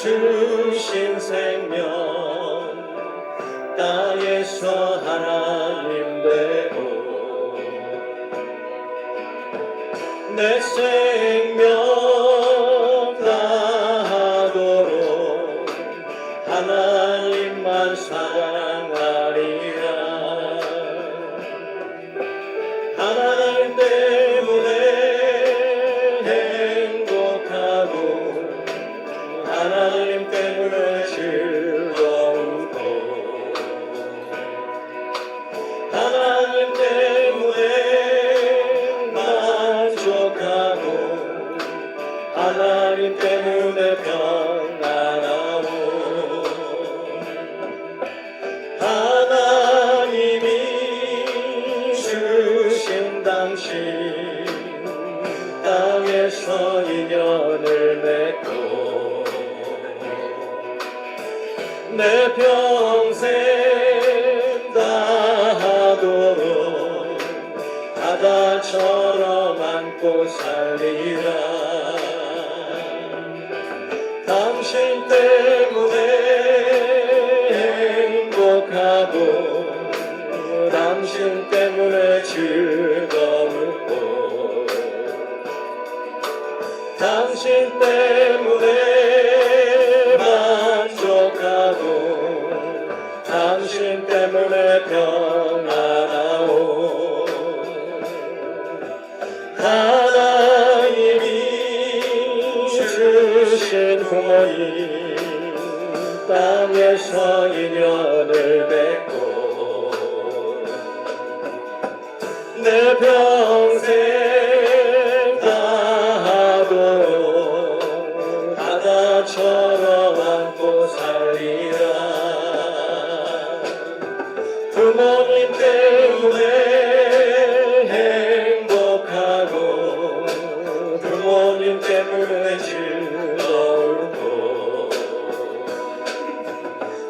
주신 생명 땅에서 하나님 되고 내 생명 다하도록 하나님만 사랑하리라. 하나님 때문에 행복하고 하나님 때문에 즐거우고 하나님 때문에 만족하고 하나님 때문에 평안하고 하나님이 주신 당신 땅에서 인연을 맺고 내 평생 다하도록 바다처럼 안고 살리라. 당신 때문에 행복하고 당신 때문에 즐거우고 당신 때문에 만족하고 당신 때문에 평안하오. 하나님이 주신 부모님 땅에서 인연을 맺고 내 평생 다하도록 바다처럼 안고 살리라. 부모님 때문에 행복하고 부모님 때문에 즐거우고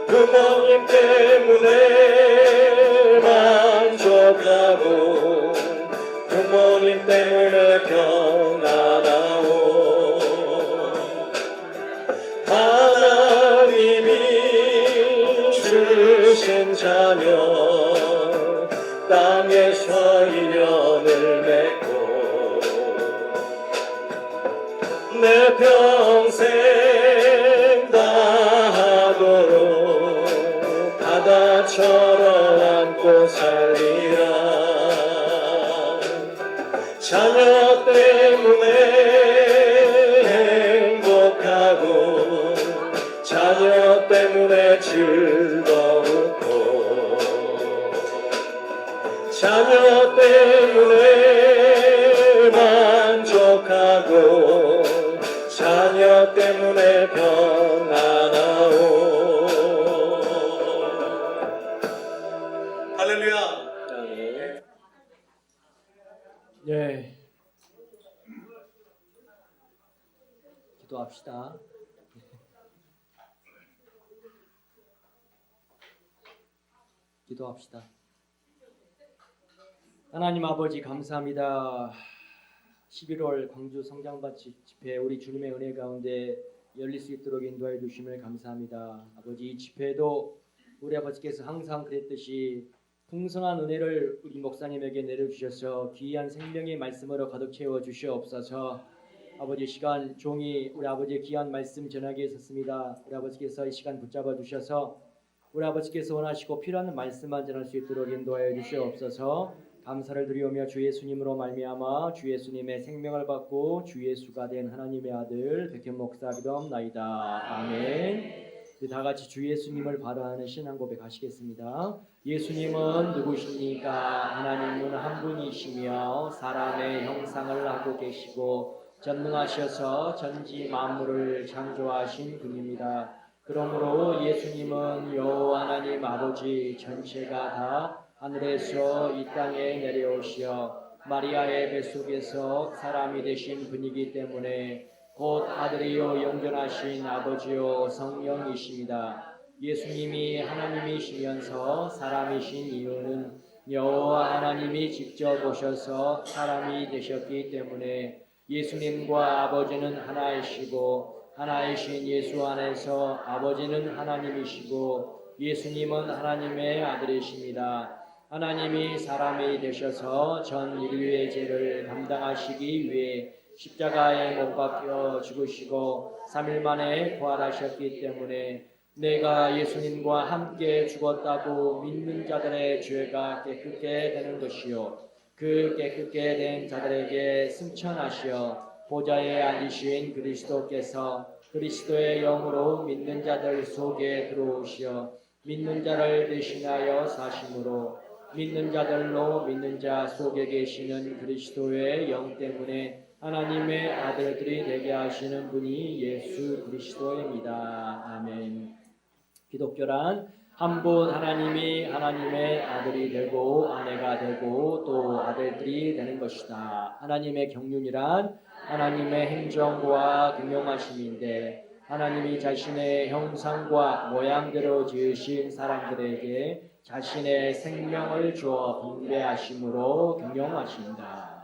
부모님 때문에 만족하고 부모님 때문에 평안하오. 하나님이 주신 자녀 땅에서 인연을 맺고 내 평생 다하도록 바다처럼 안고 살리라. 자녀 때문에 행복하고 자녀 때문에 즐거우고 자녀 때문에 만족하고 자녀 때문에 평안하오. 할렐루야. 네, 기도합시다. 기도합시다. 하나님 아버지 감사합니다. 11월 광주 성장밭 집회 우리 주님의 은혜 가운데 열릴 수 있도록 인도해 주심을 감사합니다. 아버지 이 집회도 우리 아버지께서 항상 그랬듯이 풍성한 은혜를 우리 목사님에게 내려주셔서 귀한 생명의 말씀으로 가득 채워 주시옵소서. 아버지 시간 종이 우리 아버지의 귀한 말씀 전하기에 있었습니다. 우리 아버지께서 이 시간 붙잡아 주셔서 우리 아버지께서 원하시고 필요한 말씀만 전할 수 있도록 인도하여 주시옵소서. 감사를 드리오며 주 예수님으로 말미암아 주 예수님의 생명을 받고 주 예수가 된 하나님의 아들 백현 목사 기도합나이다. 아멘. 다 같이 주 예수님을 바라는 신앙 고백하시겠습니다. 예수님은 누구십니까? 하나님은 한 분이시며 사람의 형상을 하고 계시고 전능하셔서 전지 만물을 창조하신 분입니다. 그러므로 예수님은 여호와 하나님 아버지 전체가 다 하늘에서 이 땅에 내려오시어 마리아의 뱃속에서 사람이 되신 분이기 때문에 곧 아들이요 영존하신 아버지요 성령이십니다. 예수님이 하나님이시면서 사람이신 이유는 여호와 하나님이 직접 오셔서 사람이 되셨기 때문에 예수님과 아버지는 하나이시고 하나이신 예수 안에서 아버지는 하나님이시고 예수님은 하나님의 아들이십니다. 하나님이 사람이 되셔서 전 인류의 죄를 감당하시기 위해 십자가에 못 박혀 죽으시고 3일 만에 부활하셨기 때문에 내가 예수님과 함께 죽었다고 믿는 자들의 죄가 깨끗게 되는 것이요 그 깨끗게 된 자들에게 승천하시어 보좌에 앉으신 그리스도께서 그리스도의 영으로 믿는 자들 속에 들어오시어 믿는 자를 대신하여 사심으로 믿는 자들로 믿는 자 속에 계시는 그리스도의 영 때문에 하나님의 아들들이 되게 하시는 분이 예수 그리스도입니다. 아멘. 기독교란 한 분 하나님이 하나님의 아들이 되고 아내가 되고 또 아들들이 되는 것이다. 하나님의 경륜이란 하나님의 행정과 경영하심인데 하나님이 자신의 형상과 모양대로 지으신 사람들에게 자신의 생명을 주어 분배하심으로 경영하신다.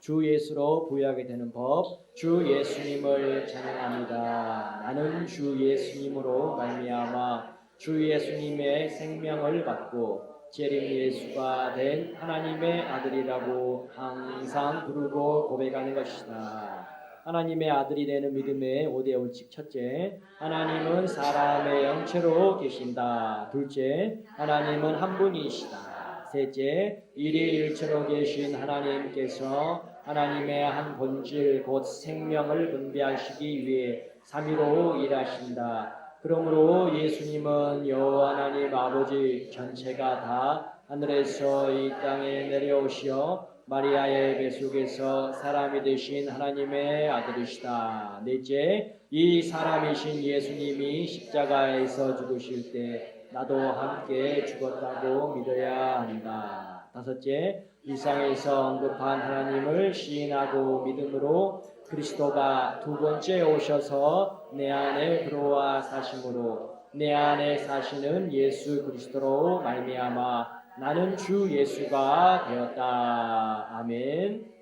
주 예수로 부여하게 되는 법, 주 예수님을 찬양합니다. 나는 주 예수님으로 말미암아 주 예수님의 생명을 받고 재림 예수가 된 하나님의 아들이라고 항상 부르고 고백하는 것이다. 하나님의 아들이 되는 믿음의 5대 원칙. 첫째, 하나님은 사람의 영체로 계신다. 둘째, 하나님은 한 분이시다. 셋째, 일일체로 계신 하나님께서 하나님의 한 본질 곧 생명을 분배하시기 위해 삼위로 일하신다. 그러므로 예수님은 여호와 하나님 아버지 전체가 다 하늘에서 이 땅에 내려오시어 마리아의 뱃속에서 사람이 되신 하나님의 아들이시다. 넷째, 이 사람이신 예수님이 십자가에서 죽으실 때 나도 함께 죽었다고 믿어야 한다. 다섯째, 일상에서 언급한 하나님을 시인하고 믿음으로 그리스도가 두 번째 오셔서 내 안에 들어와 사심으로 내 안에 사시는 예수 그리스도로 말미암아 나는 주 예수가 되었다. 아멘.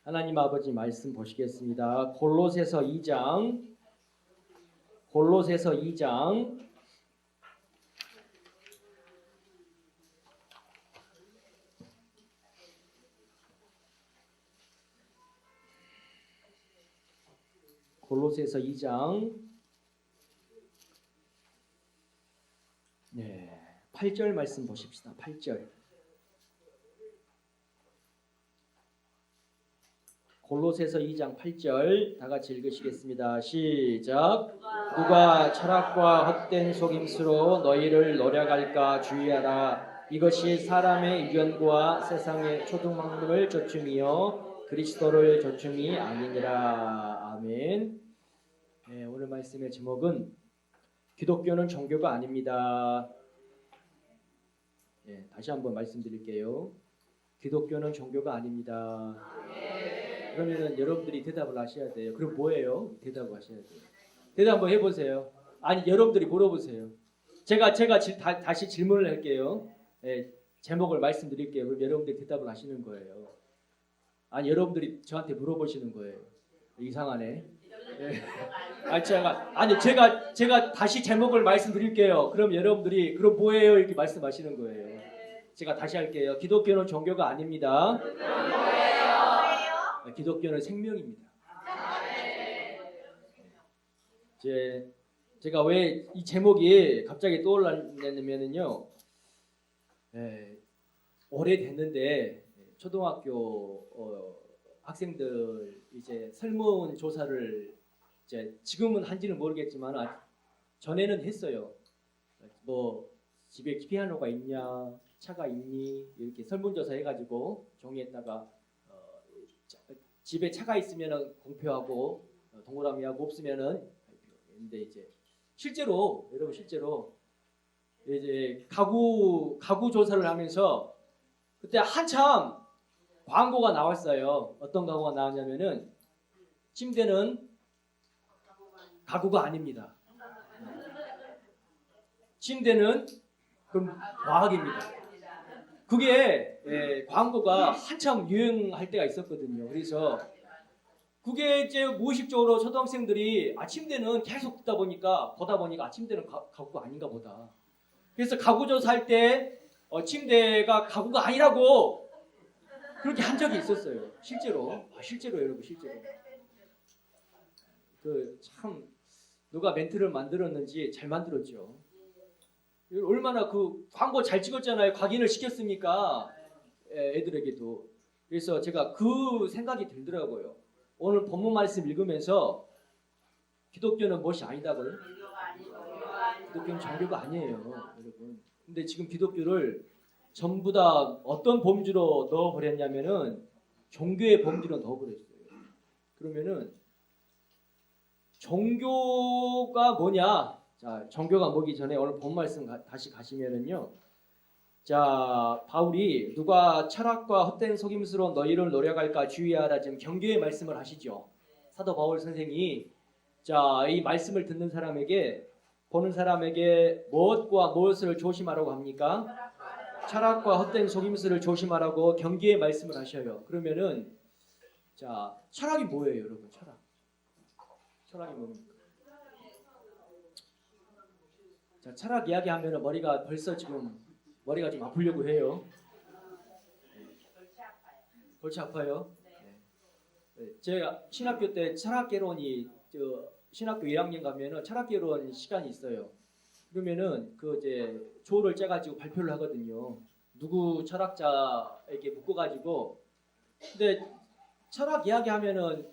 하나님 아버지 말씀 보시겠습니다. 골로새서 2장 골로새서 2장 8절 말씀 보십시다. 8절. 골로새서 2장 8절 다 같이 읽으시겠습니다. 시작. 누가 철학과 헛된 속임수로 너희를 노략할까 주의하라. 이것이 사람의 의견과 세상의 초등학문을 조춤이요 그리스도를 조춤이 아니니라. 아멘. 오늘 말씀의 제목은 기독교는 종교가 아닙니다. 다시 한번 말씀드릴게요. 기독교는 종교가 아닙니다. 그러면은 여러분들이 대답을 하셔야 돼요. 그럼 뭐예요? 대답을 하셔야 돼요. 대답 한번 해보세요. 아니 여러분들이 물어보세요. 제가 다시 질문을 할게요. 제목을 말씀드릴게요. 그럼 여러분들이 대답을 하시는 거예요. 아니 여러분들이 저한테 물어보시는 거예요. 이상하네. 제가 다시 제목을 말씀드릴게요. 그럼 여러분들이 그럼 뭐예요? 이렇게 말씀하시는 거예요. 제가 다시 할게요. 기독교는 종교가 아닙니다. 기독교는 생명입니다. 제가 왜 이 제목이 갑자기 떠올랐냐면요. 오래됐는데 초등학교 학생들 이제 설문 조사를 이제 지금은 한지는 모르겠지만 전에는 했어요. 뭐 집에 피아노가 있냐, 차가 있니 이렇게 설문조사 해가지고 종이에다가 집에 차가 있으면은 공표하고 동그라미하고 없으면은 근데 이제 실제로 여러분 실제로 이제 가구 조사를 하면서 그때 한참 광고가 나왔어요. 어떤 광고가 나왔냐면은 침대는 가구가 아닙니다. 침대는 그럼 과학입니다. 그게 광고가 한참 유행할 때가 있었거든요. 그래서 그게 이제 무의식적으로 초등학생들이 아침대는 계속 보다 보니까 아침대는 가구가 아닌가 보다. 그래서 가구조사 할 때 침대가 가구가 아니라고 그렇게 한 적이 있었어요. 실제로. 실제로 여러분, 실제로. 참 누가 멘트를 만들었는지 잘 만들었죠. 얼마나 그 광고 잘 찍었잖아요. 각인을 시켰으니까 애들에게도. 그래서 제가 그 생각이 들더라고요. 오늘 본문 말씀 읽으면서 기독교는 무엇이 아니다고요? 기독교는 종교가 아니에요, 여러분. 근데 지금 기독교를 전부 다 어떤 범주로 넣어버렸냐면은 종교의 범주로 넣어버렸어요. 그러면은 종교가 뭐냐? 자, 종교가 뭐기 전에 오늘 본 말씀 다시 가시면은요. 자, 바울이 누가 철학과 헛된 속임수로 너희를 노려갈까 주의하라, 지금 경계의 말씀을 하시죠. 사도 바울 선생이 자, 이 말씀을 듣는 사람에게, 보는 사람에게 무엇과 무엇을 조심하라고 합니까? 철학과 헛된 속임수를 조심하라고 경계의 말씀을 하셔요. 그러면은 자, 철학이 뭐예요, 여러분? 철학이 뭡니까? 자, 철학 이야기하면 머리가 좀 아프려고 해요. 골치 아파요. 네. 제가 신학교 때 철학개론이 신학교 1학년 가면은 철학개론 시간이 있어요. 그러면은 그 이제 조를 짜가지고 발표를 하거든요. 누구 철학자에게 묶어가지고. 근데 철학 이야기하면은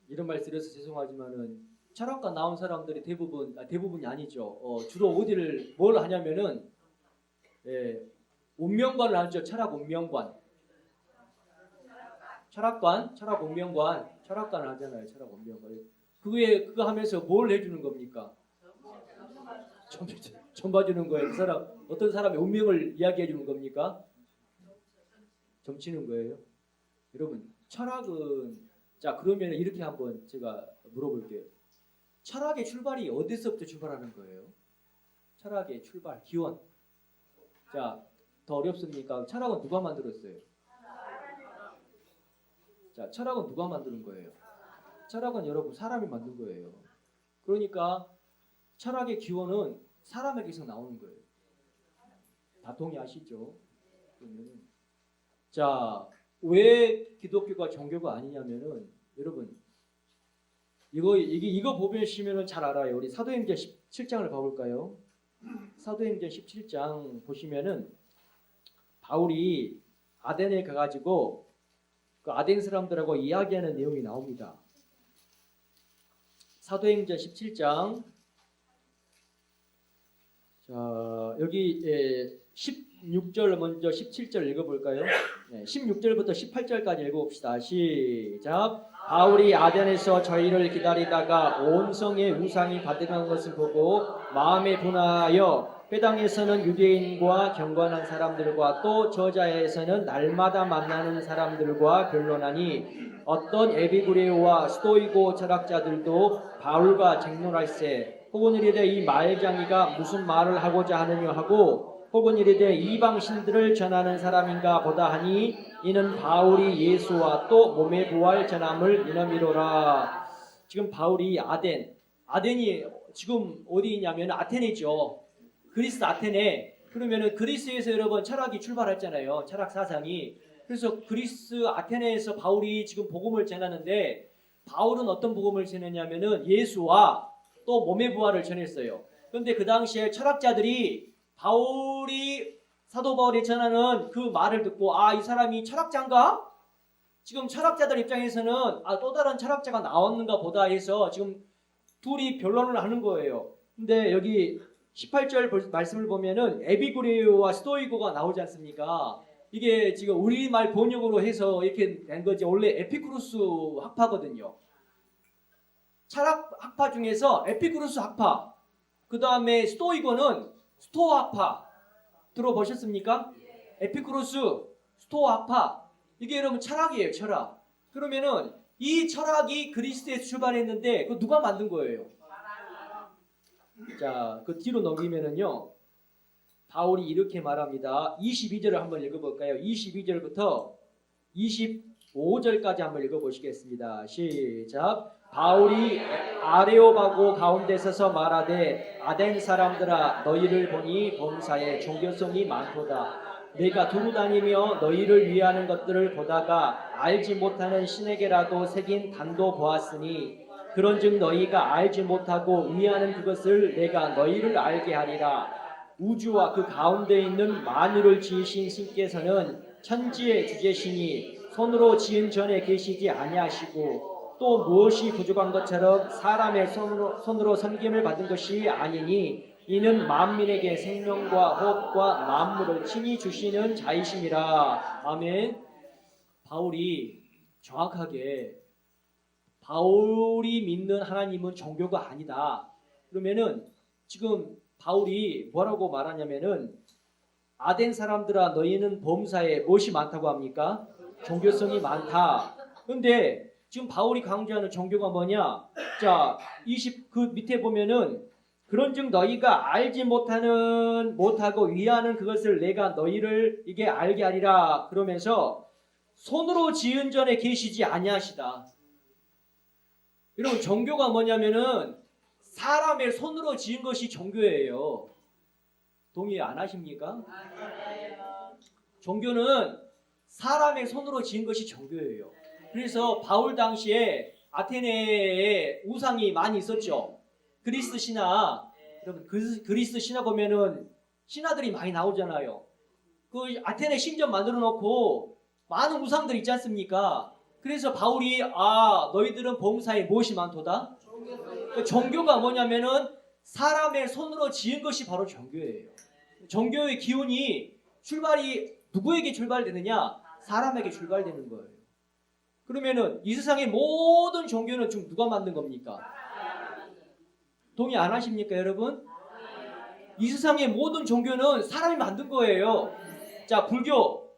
이런 말 드려서 죄송하지만은 철학과 나온 사람들이 대부분이 아니죠. 주로 뭘 하냐면은 운명관을 하죠. 철학 운명관. 철학 운명관을 하잖아요. 철학 운명관. 그거 하면서 뭘 해주는 겁니까? 점 봐주는 거예요. 어떤 사람의 운명을 이야기해 주는 겁니까? 점치는 거예요. 여러분, 철학은, 자, 그러면 이렇게 한번 제가 물어볼게요. 철학의 출발이 어디서부터 출발하는 거예요? 철학의 출발, 기원. 자, 더 어렵습니까? 철학은 누가 만들었어요? 자, 철학은 누가 만드는 거예요? 철학은 여러분 사람이 만든 거예요. 그러니까 철학의 기원은 사람에게서 나오는 거예요. 다 동의하시죠? 그러면은 자, 왜 기독교가 종교가 아니냐면은 여러분 이거 보시면은 잘 알아요. 우리 사도행전 17장을 봐볼까요? 사도행전 17장 보시면은 바울이 아덴에 가가지고 그 아덴 사람들하고 이야기하는 내용이 나옵니다. 사도행전 17장. 자, 여기 16절 먼저 17절 읽어볼까요? 16절부터 18절까지 읽어봅시다. 시작. 바울이 아덴에서 저희를 기다리다가 온 성에 우상이 가득한 것을 보고 마음에 분하여 회당에서는 유대인과 경건한 사람들과 또 저자에서는 날마다 만나는 사람들과 변론하니 어떤 에비구레오와 스토이고 철학자들도 바울과 쟁론할세 혹은 이르되 이 말장이가 무슨 말을 하고자 하느냐 하고 혹은 이르되 이방신들을 전하는 사람인가 보다 하니 이는 바울이 예수와 또 몸의 부활 전함을 이놈이로라. 지금 바울이 아덴이 지금 어디 있냐면 아테네죠. 그리스 아테네. 그러면은 그리스에서 여러분 철학이 출발했잖아요. 철학 사상이. 그래서 그리스 아테네에서 바울이 지금 복음을 전하는데 바울은 어떤 복음을 전했냐면은 예수와 또 몸의 부활을 전했어요. 그런데 그 당시에 철학자들이 사도 바울이 전하는 그 말을 듣고 이 사람이 철학자인가? 지금 철학자들 입장에서는 또 다른 철학자가 나왔는가 보다 해서 지금 둘이 변론을 하는 거예요. 근데 여기 18절 말씀을 보면은 에비구레오와 스토이고가 나오지 않습니까? 이게 지금 우리말 번역으로 해서 이렇게 된 거지. 원래 에피쿠루스 학파거든요. 철학 학파 중에서 에피쿠루스 학파, 그 다음에 스토이고는 스토아 학파 들어보셨습니까? 에피쿠루스, 스토아 학파. 이게 여러분 철학이에요, 철학. 그러면은 이 철학이 그리스에서 출발했는데 그 누가 만든 거예요? 자, 그 뒤로 넘기면은요. 바울이 이렇게 말합니다. 22절을 한번 읽어볼까요? 22절부터 5절까지 한번 읽어보시겠습니다. 시작. 바울이 아레오바고 가운데 서서 말하되 아덴 사람들아 너희를 보니 범사에 종교성이 많도다. 내가 두루 다니며 너희를 위하는 것들을 보다가 알지 못하는 신에게라도 새긴 단도 보았으니 그런즉 너희가 알지 못하고 위하는 그것을 내가 너희를 알게 하리라. 우주와 그 가운데 있는 만유를 지으신 신께서는 천지의 주제시니 손으로 지은 전에 계시지 아니하시고 또 무엇이 부족한 것처럼 사람의 손으로 섬김을 받은 것이 아니니 이는 만민에게 생명과 호흡과 만물을 친히 주시는 자이심이라. 아멘. 바울이 정확하게 바울이 믿는 하나님은 종교가 아니다. 그러면은 지금 바울이 뭐라고 말하냐면은 아덴 사람들아 너희는 범사에 무엇이 많다고 합니까? 종교성이 많다. 그런데 지금 바울이 강조하는 종교가 뭐냐? 자, 20 그 밑에 보면은 그런즉 너희가 알지 못하고 위하는 그것을 내가 너희를 이게 알게 하리라. 그러면서 손으로 지은 전에 계시지 아니하시다. 여러분 종교가 뭐냐면은 사람의 손으로 지은 것이 종교예요. 동의 안 하십니까? 종교는 사람의 손으로 지은 것이 종교예요. 그래서 바울 당시에 아테네에 우상이 많이 있었죠. 그리스 신화, 여러분 그리스 신화 보면은 신화들이 많이 나오잖아요. 그 아테네 신전 만들어 놓고 많은 우상들 있지 않습니까? 그래서 바울이 너희들은 범사에 무엇이 많도다? 그 종교가 뭐냐면은 사람의 손으로 지은 것이 바로 종교예요. 종교의 기운이 출발이 누구에게 출발되느냐? 사람에게 출발되는 거예요. 그러면은 이 세상의 모든 종교는 지금 누가 만든 겁니까? 동의 안 하십니까, 여러분? 이 세상의 모든 종교는 사람이 만든 거예요. 자, 불교.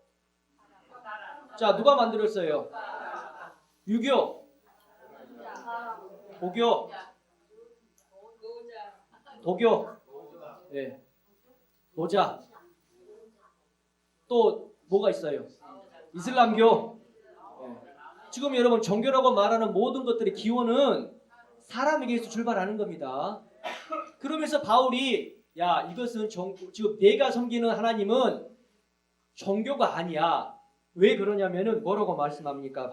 자, 누가 만들었어요? 유교, 고교, 도교, 네. 노자. 또 뭐가 있어요? 이슬람교. 네. 지금 여러분 종교라고 말하는 모든 것들의 기원은 사람에게서 출발하는 겁니다. 그러면서 바울이 이것은 지금 내가 섬기는 하나님은 종교가 아니야. 왜 그러냐면은 뭐라고 말씀합니까?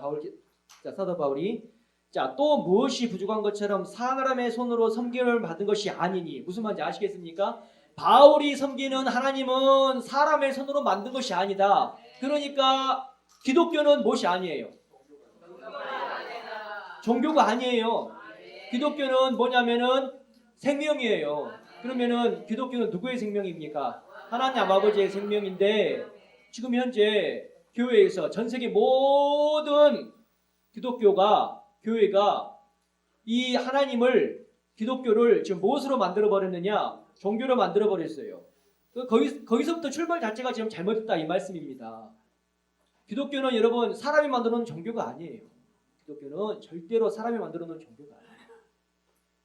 사도 바울이 또 무엇이 부족한 것처럼 사람의 손으로 섬김을 받은 것이 아니니 무슨 말인지 아시겠습니까? 바울이 섬기는 하나님은 사람의 손으로 만든 것이 아니다. 그러니까 기독교는 무엇이 아니에요? 종교가 아니에요. 기독교는 뭐냐면은 생명이에요. 그러면은 기독교는 누구의 생명입니까? 하나님 아버지의 생명인데 지금 현재 교회에서 전 세계 모든 교회가 이 하나님을 기독교를 지금 무엇으로 만들어 버렸느냐? 종교로 만들어 버렸어요. 거기서부터 출발 자체가 지금 잘못됐다 이 말씀입니다. 기독교는 여러분 사람이 만들어 놓은 종교가 아니에요. 기독교는 절대로 사람이 만들어 놓은 종교가 아니에요.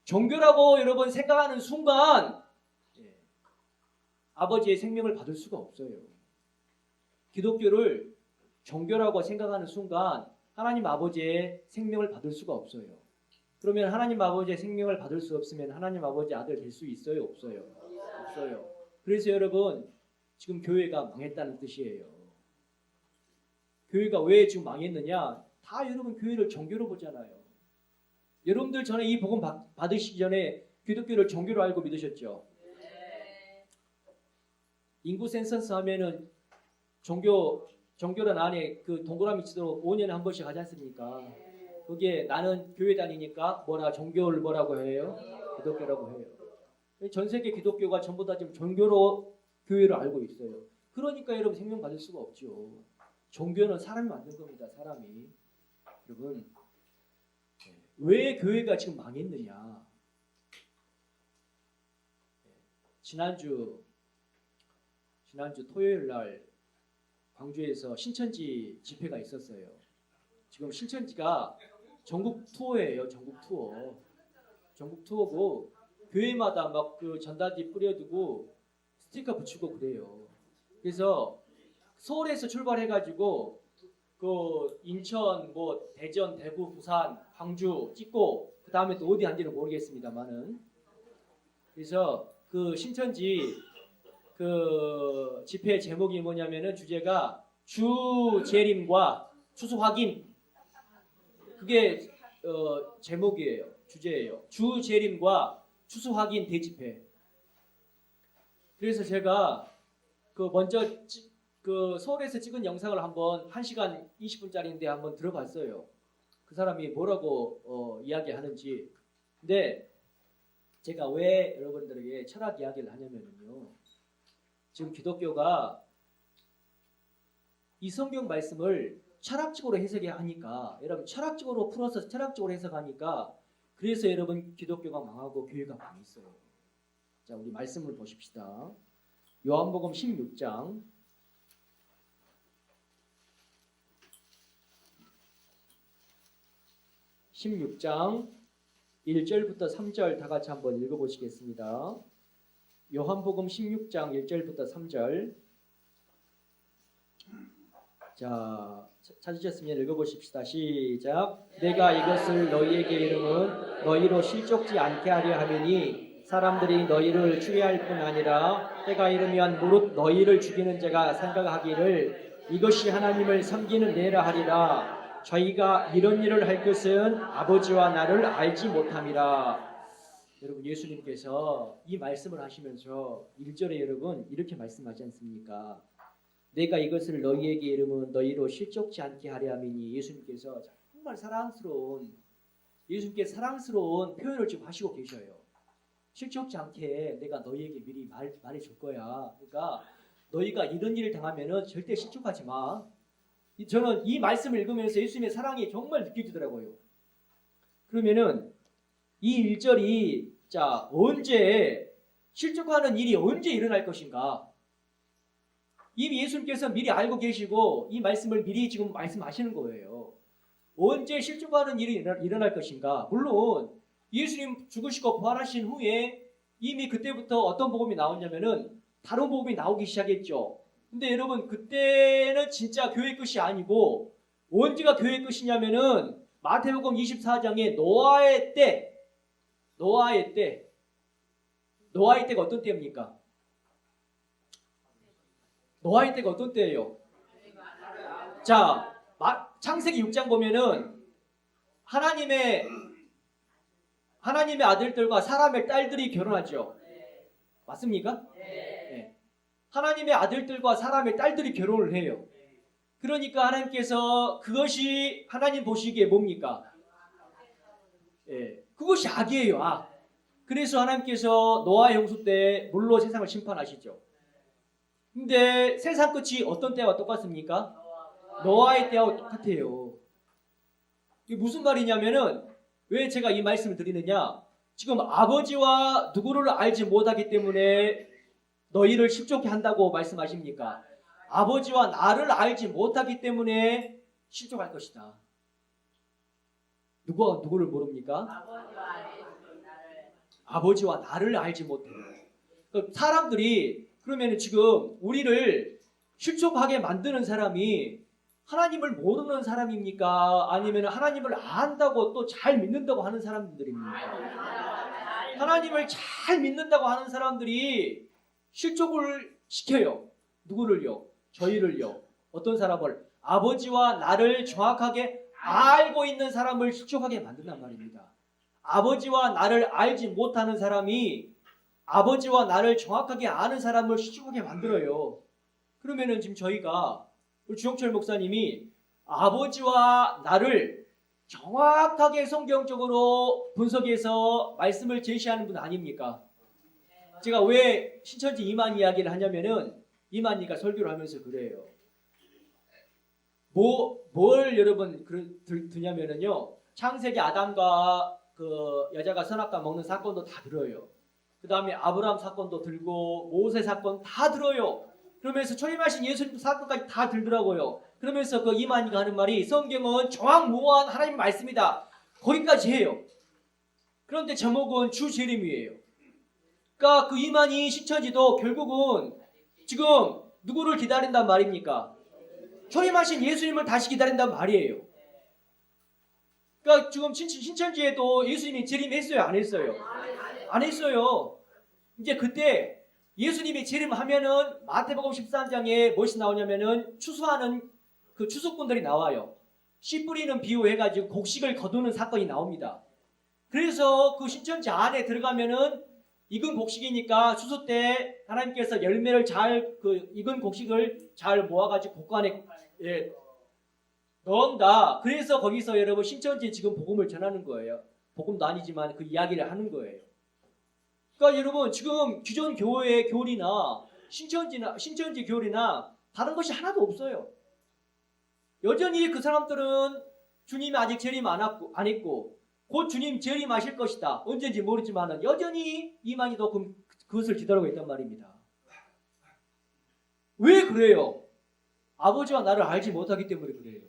종교라고 여러분 생각하는 순간 아버지의 생명을 받을 수가 없어요. 기독교를 종교라고 생각하는 순간 하나님 아버지의 생명을 받을 수가 없어요. 그러면 하나님 아버지의 생명을 받을 수 없으면 하나님 아버지 아들 될 수 있어요? 없어요? 없어요. 그래서 여러분 지금 교회가 망했다는 뜻이에요. 교회가 왜 지금 망했느냐? 다 여러분 교회를 종교로 보잖아요. 여러분들 전에 이 복음 받으시기 전에 기독교를 종교로 알고 믿으셨죠? 인구 센서스 하면은 종교란 안에 그 동그라미 치도록 5년에 한 번씩 하지 않습니까? 그게 나는 교회 다니니까 종교를 뭐라고 해요? 기독교라고 해요. 전 세계 기독교가 전부 다 지금 종교로 교회를 알고 있어요. 그러니까 여러분 생명 받을 수가 없죠. 종교는 사람이 만든 겁니다. 사람이. 여러분 왜 교회가 지금 망했느냐? 지난주 토요일 날 광주에서 신천지 집회가 있었어요. 지금 신천지가 전국 투어예요. 전국 투어고 교회마다 막 그 전단지 뿌려두고 스티커 붙이고 그래요. 그래서 서울에서 출발해가지고 그 인천, 뭐 대전, 대구, 부산, 광주 찍고 그 다음에 또 어디 한지는 모르겠습니다만은 그래서 그 신천지 그 집회 제목이 뭐냐면은 주제가 주 재림과 추수 확인 그게 제목이에요. 주제예요. 주 재림과 추수 확인 대집회. 그래서 제가 그 먼저 그 서울에서 찍은 영상을 한번 1시간 20분짜리인데 한번 들어봤어요. 그 사람이 뭐라고 이야기하는지. 근데 제가 왜 여러분들에게 철학 이야기를 하냐면요. 지금 기독교가 이 성경 말씀을 철학적으로 해석하니까 여러분 철학적으로 풀어서 철학적으로 해석하니까 그래서 여러분 기독교가 망하고 교회가 망했어요. 자, 우리 말씀을 보십시다. 요한복음 16장 1절부터 3절 다 같이 한번 읽어보시겠습니다. 요한복음 16장 1절부터 3절. 자, 찾으셨으면 읽어보십시다. 시작. 내가 이것을 너희에게 이름은 너희로 실족지 않게 하려 함이니 사람들이 너희를 추리할 뿐 아니라 때가 이르면 무릇 너희를 죽이는 자가 생각하기를 이것이 하나님을 섬기는 내라 하리라. 저희가 이런 일을 할 것은 아버지와 나를 알지 못함이라. 여러분 예수님께서 이 말씀을 하시면서 1절에 여러분 이렇게 말씀하지 않습니까? 내가 이것을 너희에게 이름은 너희로 실족지 않게 하려 함이니 예수님께서 정말 예수님께 사랑스러운 표현을 지금 하시고 계셔요. 실족지 않게 내가 너희에게 미리 말해줄 거야. 그러니까 너희가 이런 일을 당하면은 절대 실족하지 마. 저는 이 말씀을 읽으면서 예수님의 사랑이 정말 느껴지더라고요. 그러면은 이 1절이 자 언제 실족하는 일이 언제 일어날 것인가? 이미 예수님께서 미리 알고 계시고 이 말씀을 미리 지금 말씀하시는 거예요. 언제 실족하는 일이 일어날 것인가? 물론 예수님 죽으시고 부활하신 후에 이미 그때부터 어떤 복음이 나오냐면은 다른 복음이 나오기 시작했죠. 근데 여러분 그때는 진짜 교회 끝이 아니고 언제가 교회 끝이냐면은 마태복음 24장에 노아의 때가 어떤 때입니까? 노아의 때가 어떤 때예요? 자, 창세기 6장 보면은 하나님의 아들들과 사람의 딸들이 결혼하죠. 맞습니까? 네. 하나님의 아들들과 사람의 딸들이 결혼을 해요. 그러니까 하나님께서 그것이 하나님 보시기에 뭡니까? 예, 그것이 악이에요. 악. 그래서 하나님께서 노아 홍수 때 물로 세상을 심판하시죠. 근데 세상 끝이 어떤 때와 똑같습니까? 노아의 때와 똑같아요. 이게 무슨 말이냐면은 왜 제가 이 말씀을 드리느냐? 지금 아버지와 누구를 알지 못하기 때문에 너희를 실족해 한다고 말씀하십니까? 아버지와 나를 알지 못하기 때문에 실족할 것이다. 누구를 모릅니까? 아버지와 나를 알지 못해요. 사람들이 그러면 지금 우리를 실족하게 만드는 사람이 하나님을 모르는 사람입니까? 아니면 하나님을 안다고 또 잘 믿는다고 하는 사람들입니까? 하나님을 잘 믿는다고 하는 사람들이 실족을 시켜요. 누구를요? 저희를요. 어떤 사람을? 아버지와 나를 정확하게 알고 있는 사람을 실족하게 만든단 말입니다. 아버지와 나를 알지 못하는 사람이 아버지와 나를 정확하게 아는 사람을 실족하게 만들어요. 그러면은 지금 저희가 우리 주영철 목사님이 아버지와 나를 정확하게 성경적으로 분석해서 말씀을 제시하는 분 아닙니까? 제가 왜 신천지 이만 이야기를 하냐면은 이만이가 설교를 하면서 그래요. 뭘 여러분 드냐면은요. 창세기 아담과 그 여자가 선악과 먹는 사건도 다 들어요. 그 다음에 아브라함 사건도 들고 모세 사건 다 들어요. 그러면서 초림하신 예수님 사건까지 다 들더라고요. 그러면서 그 이만희가 하는 말이 성경은 정확무한 하나님 말씀이다. 거기까지 해요. 그런데 제목은 주 재림이에요. 그러니까 그 이만희 신천지도 결국은 지금 누구를 기다린단 말입니까? 초림하신 예수님을 다시 기다린단 말이에요. 그러니까 지금 신천지에도 예수님이 재림했어요? 안 했어요? 안 했어요. 이제 그때 예수님이 재림하면은 마태복음 13장에 무엇이 나오냐면은 추수하는 그 추수꾼들이 나와요. 씨 뿌리는 비유 해가지고 곡식을 거두는 사건이 나옵니다. 그래서 그 신천지 안에 들어가면은 익은 곡식이니까 추수 때 하나님께서 열매를 잘 그 익은 곡식을 잘 모아가지고 곡간에 넣는다. 그래서 거기서 여러분 신천지 지금 복음을 전하는 거예요. 복음도 아니지만 그 이야기를 하는 거예요. 그러니까 여러분 지금 기존 교회의 교리나 신천지 교리나 다른 것이 하나도 없어요. 여전히 그 사람들은 주님이 아직 재림 안 했고 곧 주님 재림하실 것이다. 언제인지 모르지만 여전히 이만희도 그것을 기다리고 있단 말입니다. 왜 그래요? 아버지와 나를 알지 못하기 때문에 그래요.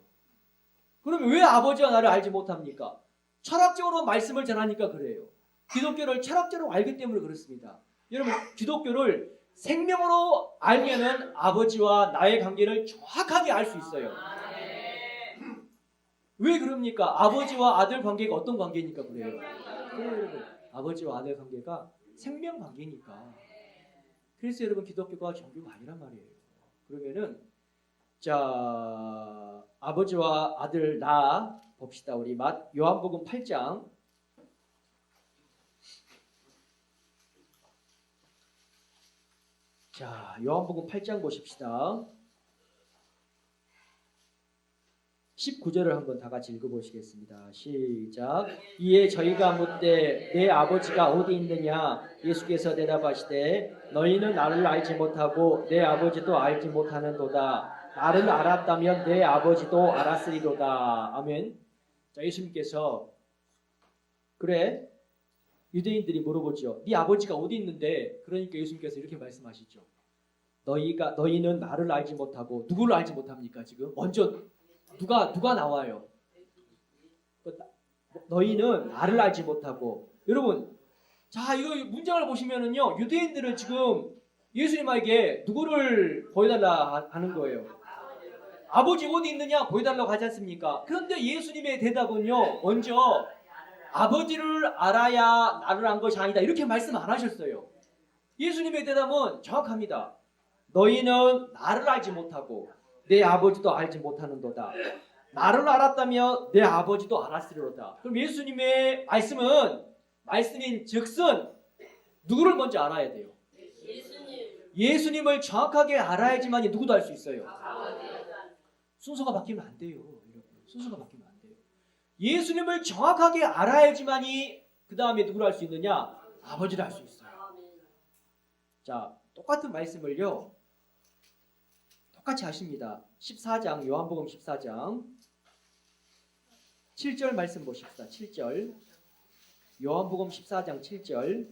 그러면 왜 아버지와 나를 알지 못합니까? 철학적으로 말씀을 전하니까 그래요. 기독교를 철학적으로 알기 때문에 그렇습니다. 여러분 기독교를 생명으로 알면은 아버지와 나의 관계를 정확하게 알 수 있어요. 왜 그럽니까? 아버지와 아들 관계가 어떤 관계니까 그래요. 그래요 여러분. 아버지와 아들 관계가 생명 관계니까. 그래서 여러분 기독교가 종교가 아니란 말이에요. 그러면은 자 아버지와 아들 나 봅시다. 우리 요한복음 8장 자 요한복음 8장 보십시다. 19절을 한번 다 같이 읽어보시겠습니다. 시작. 이에 저희가 묻되 내 아버지가 어디 있느냐? 예수께서 대답하시되 너희는 나를 알지 못하고 내 아버지도 알지 못하는도다. 나를 알았다면 내 아버지도 알았으리로다. 아멘. 자 예수님께서 그래 유대인들이 물어보죠. 네 아버지가 어디 있는데? 그러니까 예수님께서 이렇게 말씀하시죠. 너희는 나를 알지 못하고 누구를 알지 못합니까? 지금 먼저 누가 나와요? 너희는 나를 알지 못하고 여러분 자 이거 문장을 보시면은요 유대인들은 지금 예수님에게 누구를 보여달라 하는 거예요. 아버지 어디 있느냐 보여달라고 하지 않습니까? 그런데 예수님의 대답은요 먼저 아버지를 알아야 나를 안 것이 아니다 이렇게 말씀 안 하셨어요. 예수님의 대답은 정확합니다. 너희는 나를 알지 못하고 내 아버지도 알지 못하는도다. 나를 알았다면 내 아버지도 알았으리로다. 그럼 예수님의 말씀인 즉슨 누구를 먼저 알아야 돼요? 예수님을 정확하게 알아야지만 누구도 알 수 있어요. 순서가 바뀌면 안 돼요. 순서가 바뀌면 안 돼요. 예수님을 정확하게 알아야지만이 그 다음에 누구를 알 수 있느냐? 아버지를 알 수 있어요. 자 똑같은 말씀을요. 똑같이 하십니다. 14장 요한복음 14장 7절 말씀 보십시다. 7절 요한복음 14장 7절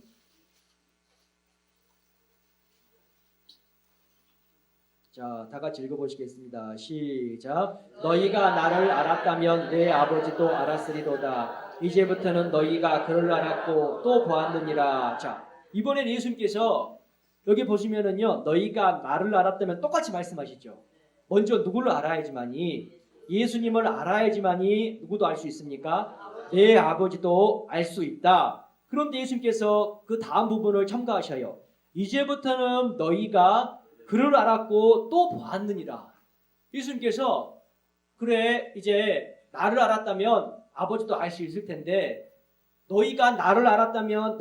자, 다 같이 읽어보시겠습니다. 시작. 너희가 나를 알았다면 내 아버지도 알았으리로다. 이제부터는 너희가 그를 알았고 또 보았느니라. 자, 이번엔 예수님께서 여기 보시면은요, 너희가 나를 알았다면 똑같이 말씀하시죠. 먼저 누구를 알아야지만이 예수님을 알아야지만이 누구도 알 수 있습니까? 내 아버지도 알 수 있다. 그런데 예수님께서 그 다음 부분을 첨가하셔요. 이제부터는 너희가 그를 알았고 또 보았느니라. 예수님께서 그래 이제 나를 알았다면 아버지도 알 수 있을 텐데 너희가 나를 알았다면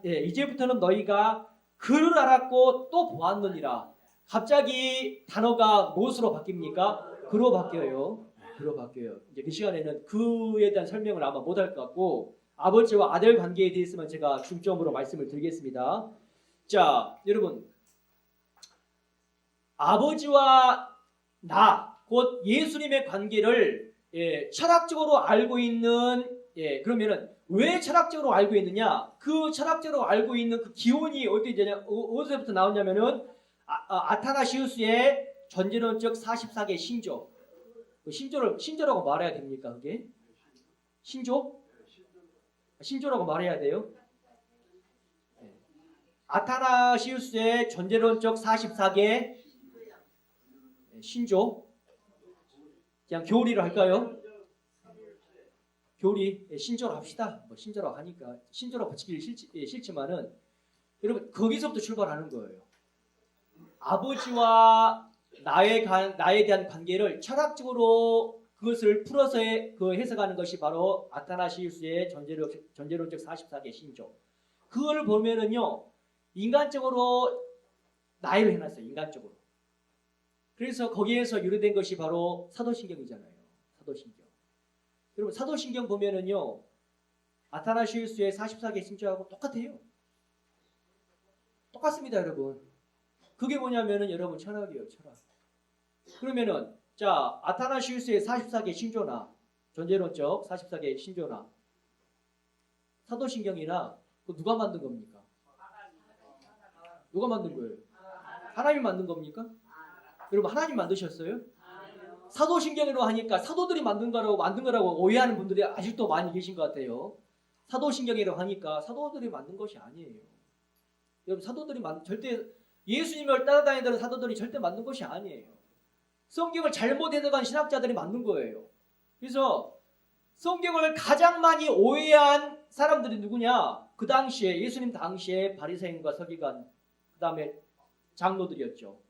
이제부터는 너희가 그를 알았고 또 보았느니라. 갑자기 단어가 무엇으로 바뀝니까? 그로 바뀌어요. 그로 바뀌어요. 이제 그 시간에는 그에 대한 설명을 아마 못할 것 같고 아버지와 아들 관계에 대해서만 제가 중점으로 말씀을 드리겠습니다. 자, 여러분 아버지와 나, 곧 예수님의 관계를 철학적으로 알고 있는 그러면은 왜 철학적으로 알고 있느냐? 그 철학적으로 알고 있는 그 기원이 어디서부터 나오냐면은 아타나시우스의 전제론적 44개 신조. 그 신조라고 말해야 됩니까? 그게 신조? 신조라고 말해야 돼요? 아타나시우스의 전제론적 44개 신조. 그냥 교리로 할까요? 교리 신조로 합시다. 뭐 신조로 하니까 신조로 붙이기 싫지만은 여러분 거기서부터 출발하는 거예요. 아버지와 나에 대한 관계를 철학적으로 그것을 풀어서 해석하는 것이 바로 아타나시우스의 전제론적 44개 신조. 그거를 보면은요 인간적으로 나열을 해놨어요. 인간적으로. 그래서 거기에서 유래된 것이 바로 사도신경이잖아요. 사도신경. 여러분 사도신경 보면은요 아타나시우스의 44개 신조하고 똑같아요. 똑같습니다, 여러분. 그게 뭐냐면은 여러분 철학이에요, 철학. 그러면은 자 아타나시우스의 44개 신조나 전제론적 44개 신조나 사도신경이나 그 누가 만든 겁니까? 누가 만든 거예요? 하나님이 만든 겁니까? 여러분 하나님 만드셨어요? 사도신경으로 하니까 사도들이 만든 거라고 오해하는 분들이 아직도 많이 계신 것 같아요. 사도신경이라고 하니까 사도들이 만든 것이 아니에요. 여러분 사도들이 절대 예수님을 따라다니던 사도들이 절대 만든 것이 아니에요. 성경을 잘못 해석한 신학자들이 만든 거예요. 그래서 성경을 가장 많이 오해한 사람들이 누구냐? 그 당시에 예수님 당시에 바리새인과 서기관 그다음에 장로들이었죠.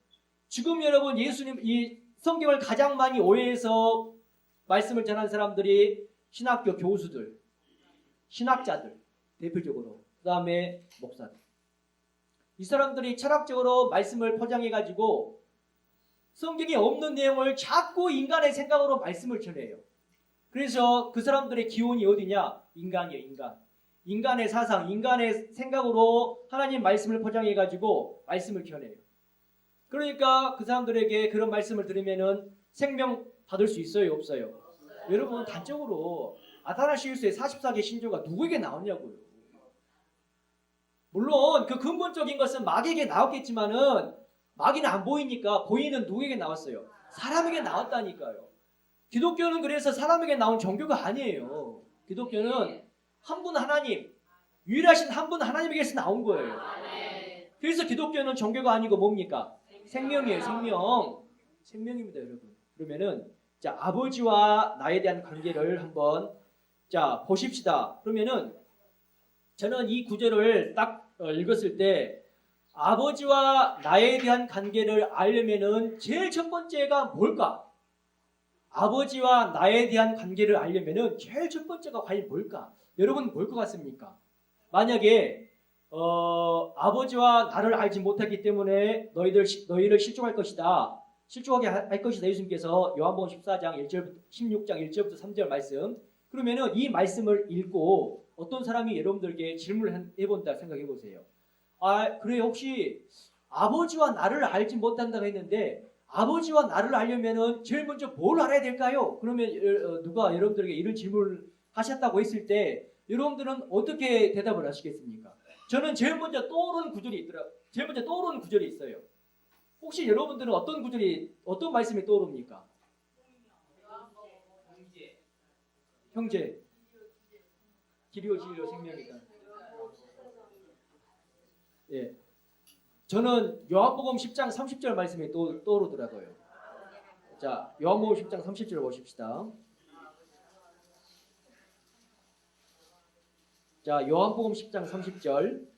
지금 여러분 예수님 이 성경을 가장 많이 오해해서 말씀을 전한 사람들이 신학교 교수들, 신학자들 대표적으로 그다음에 목사들. 이 사람들이 철학적으로 말씀을 포장해가지고 성경에 없는 내용을 자꾸 인간의 생각으로 말씀을 전해요. 그래서 그 사람들의 기원이 어디냐? 인간이에요, 인간. 인간의 사상, 인간의 생각으로 하나님 말씀을 포장해가지고 말씀을 전해요. 그러니까 그 사람들에게 그런 말씀을 들으면은 생명 받을 수 있어요, 없어요? 여러분 단적으로 아타나시우스의 44개 신조가 누구에게 나왔냐고요. 물론 그 근본적인 것은 마귀에게 나왔겠지만은 마귀는 안 보이니까 보이는 누구에게 나왔어요? 사람에게 나왔다니까요. 기독교는 그래서 사람에게 나온 종교가 아니에요. 기독교는 한 분 하나님, 유일하신 한 분 하나님에게서 나온 거예요. 그래서 기독교는 종교가 아니고 뭡니까? 생명이에요, 생명. 생명입니다, 여러분. 그러면은 자 아버지와 나에 대한 관계를 한번 자 보십시다. 그러면은 저는 이 구절을 딱 읽었을 때 아버지와 나에 대한 관계를 알려면은 제일 첫 번째가 뭘까? 아버지와 나에 대한 관계를 알려면은 제일 첫 번째가 과연 뭘까? 여러분 뭘 것 같습니까? 만약에 아버지와 나를 알지 못하기 때문에 너희를 실족할 것이다. 실족하게 할 것이다. 예수님께서 요한복음 14장 16장 1절부터 3절 말씀. 그러면은 이 말씀을 읽고 어떤 사람이 여러분들에게 질문을 해본다 생각해 보세요. 아, 그래 혹시 아버지와 나를 알지 못한다고 했는데 아버지와 나를 알려면은 제일 먼저 뭘 알아야 될까요? 그러면 누가 여러분들에게 이런 질문을 하셨다고 했을 때 여러분들은 어떻게 대답을 하시겠습니까? 저는 제일 먼저 떠오르는 구절이 있어요. 혹시 여러분들은 어떤 말씀이 떠오릅니까? 형제. 길이요 진리요 생명이다. 예. 저는 요한복음 10장 30절 말씀이 떠오르더라고요. 자, 요한복음 10장 30절 보십시다. 자, 요한복음 10장 30절.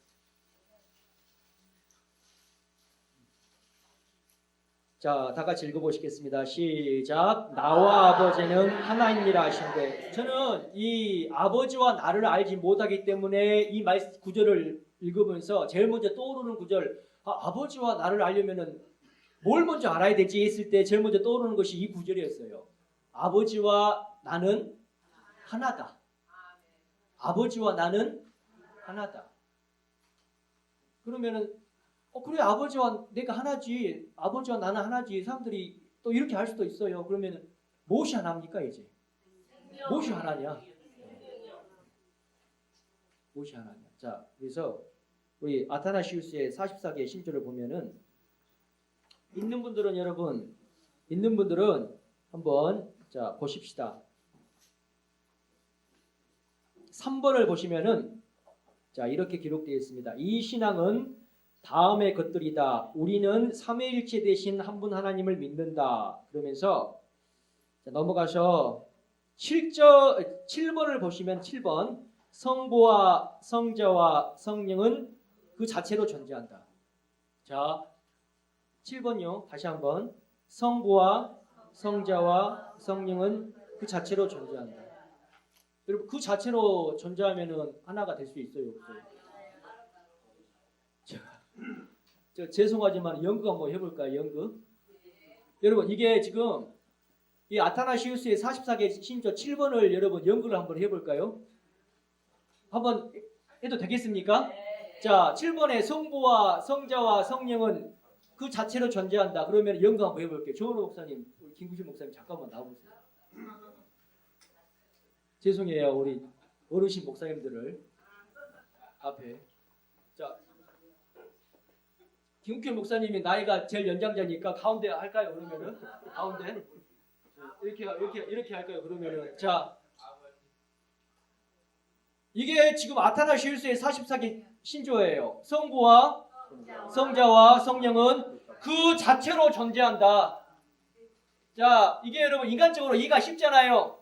자, 다 같이 읽어보시겠습니다. 시작. 나와 아버지는 하나님이라 하시는데 저는 이 아버지와 나를 알지 못하기 때문에 이 구절을 읽으면서 제일 먼저 떠오르는 구절 아버지와 나를 알려면은 뭘 먼저 알아야 되지 했을 때 제일 먼저 떠오르는 것이 이 구절이었어요. 아버지와 나는 하나다. 아버지와 나는 하나다. 그러면은 그래 아버지와 내가 하나지. 아버지와 나는 하나지. 사람들이 또 이렇게 할 수도 있어요. 그러면은 무엇이 하나입니까 이제? 무엇이 하나냐? 무엇이 하나냐? 자, 그래서 우리 아타나시우스의 44개의 신조를 보면은 있는 분들은 한번 자 보십시다. 3번을 보시면은 자 이렇게 기록되어 있습니다. 이 신앙은 다음의 것들이다. 우리는 삼위일체 대신 한 분 하나님을 믿는다. 그러면서 자, 넘어가서 7번을 보시면 7번 성부와 성자와 성령은 그 자체로 존재한다. 자, 7번요. 다시 한번 성부와 성자와 성령은 그 자체로 존재한다. 여러분 그 자체로 존재하면은 하나가 될 수 있어요, 없어요? 저 죄송하지만 연극 한번 해볼까요? 연극. 여러분 이게 지금 이 아타나시우스의 44개 신조 7번을 여러분 연극을 한번 해볼까요? 한번 해도 되겠습니까? 자, 7번에 성부와 성자와 성령은 그 자체로 존재한다. 그러면 연극 한번 해볼게요. 조은호 목사님, 우리 김구신 목사님 잠깐만 나와보세요. 죄송해요, 우리 어르신 목사님들을 앞에. 자, 김국현 목사님이 나이가 제일 연장자니까 가운데 할까요? 그러면은 가운데 이렇게 할까요? 그러면은 자, 이게 지금 아타나시우스의 44개 신조예요. 성부와 성자와 성령은 그 자체로 존재한다. 자, 이게 여러분 인간적으로 이해가 쉽잖아요.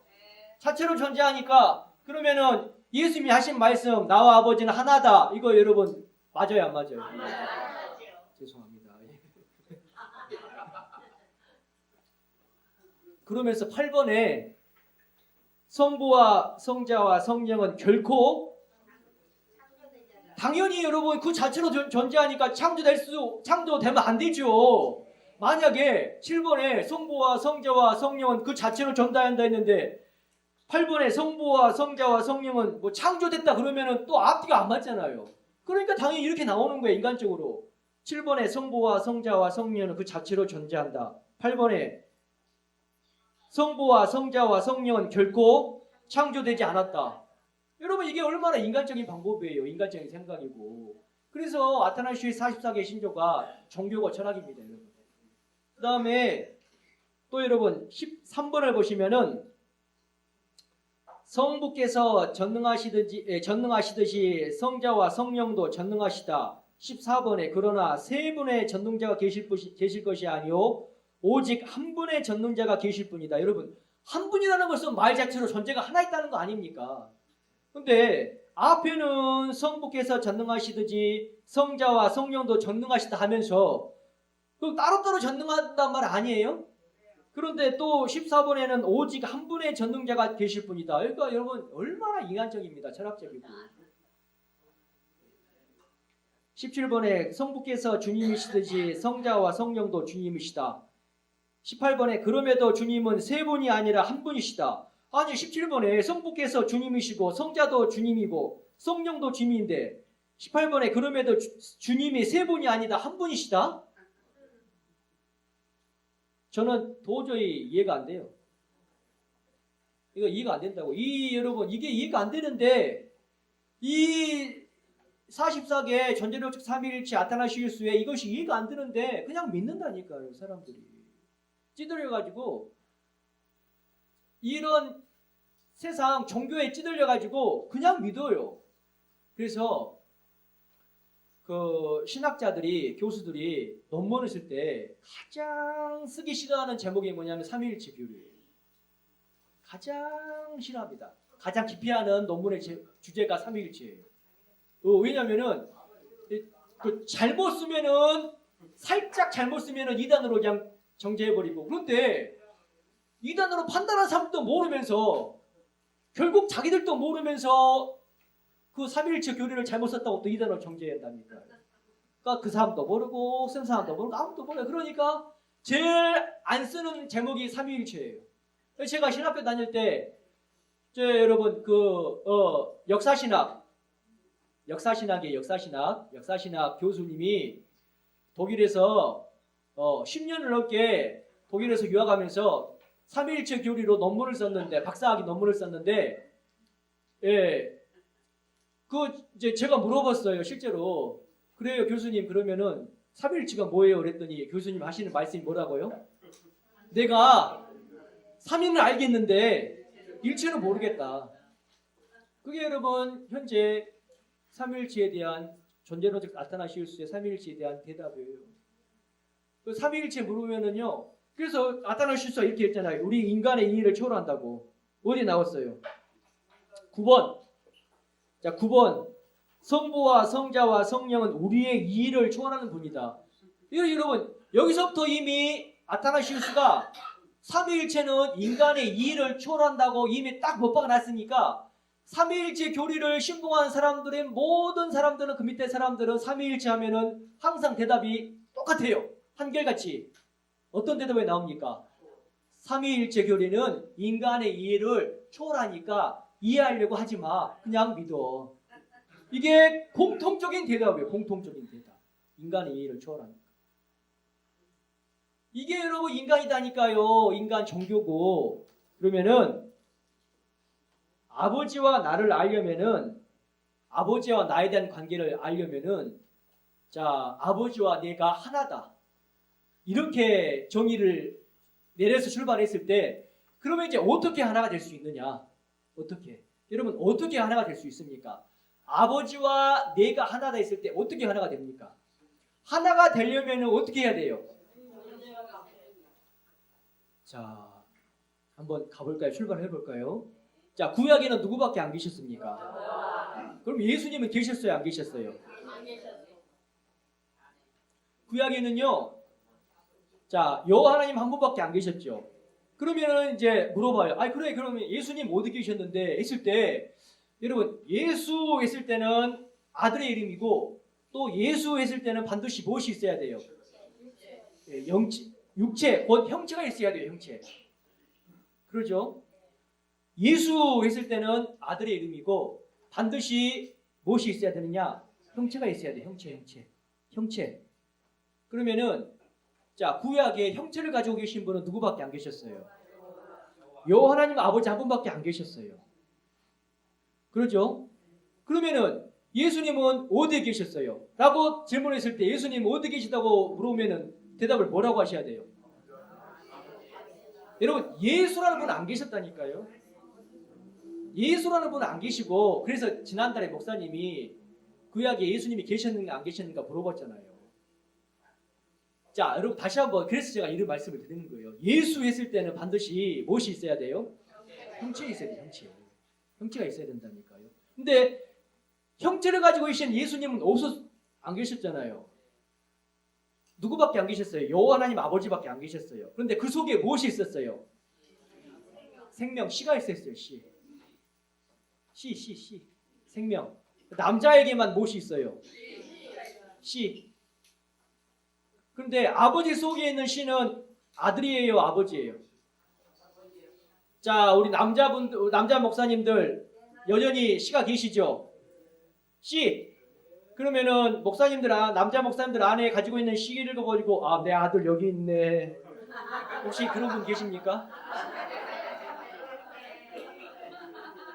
자체로 존재하니까 그러면은 예수님이 하신 말씀 나와 아버지는 하나다. 이거 여러분 맞아요, 안 맞아요? 죄송합니다. 그러면서 8번에 성부와 성자와 성령은 결코 당연히 여러분 그 자체로 존재하니까 창조되면 안 되죠. 만약에 7번에 성부와 성자와 성령은 그 자체로 존재한다 했는데 8번에 성부와 성자와 성령은 뭐 창조됐다 그러면은 또 앞뒤가 안 맞잖아요. 그러니까 당연히 이렇게 나오는 거예요, 인간적으로. 7번에 성부와 성자와 성령은 그 자체로 존재한다. 8번에 성부와 성자와 성령은 결코 창조되지 않았다. 여러분 이게 얼마나 인간적인 방법이에요. 인간적인 생각이고. 그래서 아타나시우스 44개 신조가 종교고 철학입니다. 여러분. 그 다음에 또 여러분 13번을 보시면은 성부께서 전능하시듯이 성자와 성령도 전능하시다. 14번에 그러나 세 분의 전능자가 계실 것이 아니오 오직 한 분의 전능자가 계실 뿐이다. 여러분 한 분이라는 것은 말 자체로 존재가 하나 있다는 거 아닙니까? 근데 앞에는 성부께서 전능하시듯이 성자와 성령도 전능하시다 하면서 그 따로따로 전능하단 말 아니에요? 그런데 또 14번에는 오직 한 분의 전능자가 계실 뿐이다. 그러니까 여러분 얼마나 인간적입니다. 철학적이고. 17번에 성부께서 주님이시듯이 성자와 성령도 주님이시다. 18번에 그럼에도 주님은 세 분이 아니라 한 분이시다. 아니 17번에 성부께서 주님이시고 성자도 주님이고 성령도 주님인데 18번에 그럼에도 주님이 세 분이 아니다 한 분이시다. 저는 도저히 이해가 안 돼요. 이거 이해가 안 된다고. 여러분 이게 이해가 안 되는데 이 44개 전제로적 삼위일체 아타나시우스에 이것이 이해가 안 되는데 그냥 믿는다니까요. 사람들이 찌들려가지고 이런 세상 종교에 찌들려가지고 그냥 믿어요. 그래서 그 신학자들이 교수들이 논문을 쓸 때 가장 쓰기 싫어하는 제목이 뭐냐면 삼위일체 교리예요. 가장 싫어합니다. 가장 기피하는 논문의 주제가 삼위일체예요. 왜냐면은 잘못 쓰면은 살짝 잘못 쓰면은 이단으로 그냥 정죄해버리고 그런데 이단으로 판단한 사람도 모르면서 결국 자기들도 모르면서 그 삼위일체 교리를 잘못 썼다고 또 이단으로 정죄한답니까? 그러니까 그 사람도 모르고 쓴 사람도 모르고 아무도 몰라요. 그러니까 제일 안 쓰는 제목이 삼위일체예요. 제가 신학교 다닐 때 여러분 역사신학 교수님이 독일에서 10년을 넘게 독일에서 유학하면서 삼위일체 교리로 논문을 썼는데 박사학위 논문을 썼는데 이제 제가 물어봤어요. 실제로 그래요 교수님 그러면은 삼위일체가 뭐예요? 그랬더니 교수님 하시는 말씀이 뭐라고요? 내가 삼위는 알겠는데 일체는 모르겠다. 그게 여러분 현재 삼위일체에 대한 존재론적 아타나시우스의 삼위일체에 대한 대답이에요. 그 삼위일체 물으면은요 그래서 아타나시우스가 이렇게 했잖아요. 우리 인간의 이해를 초월한다고. 어디 나왔어요? 9번. 자, 9번. 성부와 성자와 성령은 우리의 이해를 초월하는 분이다. 여러분, 여기서부터 이미 아타나시우스가 삼위일체는 인간의 이해를 초월한다고 이미 딱 못 박아놨으니까 삼위일체 교리를 신봉한 사람들의 모든 사람들은 그 밑에 사람들은 삼위일체 하면은 항상 대답이 똑같아요. 한결같이. 어떤 대답이 나옵니까? 삼위일체 교리는 인간의 이해를 초월하니까 이해하려고 하지 마. 그냥 믿어. 이게 공통적인 대답이에요. 공통적인 대답. 인간의 이해를 초월하니까. 이게 여러분 인간이다니까요. 인간 종교고. 그러면은 아버지와 나를 알려면은 아버지와 나에 대한 관계를 알려면은 자, 아버지와 내가 하나다. 이렇게 정의를 내려서 출발했을 때 그러면 이제 어떻게 하나가 될 수 있느냐? 어떻게? 여러분 어떻게 하나가 될 수 있습니까? 아버지와 내가 하나다 했을 때 어떻게 하나가 됩니까? 하나가 되려면 어떻게 해야 돼요? 자, 한번 가볼까요? 출발해볼까요? 자, 구약에는 누구밖에 안 계셨습니까? 그럼 예수님은 계셨어요? 안 계셨어요? 구약에는요, 자, 여호와 하나님 한 분밖에 안 계셨죠. 그러면은 이제 물어봐요. 아니, 그래, 그러면 예수님 어디 계셨는데? 했을 때, 여러분, 예수 했을 때는 아들의 이름이고, 또 예수 했을 때는 반드시 무엇이 있어야 돼요? 육체, 곧 형체가 있어야 돼요, 형체. 그러죠? 예수 했을 때는 아들의 이름이고, 반드시 무엇이 있어야 되느냐? 형체가 있어야 돼요, 형체. 그러면은, 자, 구약에 형체를 가지고 계신 분은 누구밖에 안 계셨어요? 여호와 하나님 아버지 한 분밖에 안 계셨어요. 그러죠? 그러면은 예수님은 어디에 계셨어요? 라고 질문했을 때 예수님 어디에 계시다고 물으면은 대답을 뭐라고 하셔야 돼요? 여러분, 예수라는 분은 안 계셨다니까요. 예수라는 분은 안 계시고, 그래서 지난달에 목사님이 구약에 예수님이 계셨는가 안 계셨는가 물어봤잖아요. 자, 여러분 다시 한번, 그래서 제가 이런 말씀을 드리는 거예요. 예수 했을 때는 반드시 무엇이 있어야 돼요? 형체 있어야 돼요, 형체가 있어야 된다니까요. 근데 형체를 가지고 계신 예수님은 안 계셨잖아요. 누구밖에 안 계셨어요? 여호와 하나님 아버지밖에 안 계셨어요. 그런데 그 속에 무엇이 있었어요? 생명, 씨가 있었어요. 씨. 생명. 남자에게만 무엇이 있어요? 씨. 그런데 아버지 속에 있는 씨는 아들이에요, 아버지예요? 자, 우리 남자 목사님들 여전히 씨가 계시죠? 씨. 그러면은 남자 목사님들 안에 가지고 있는 씨를 가지고 아, 내 아들 여기 있네. 혹시 그런 분 계십니까?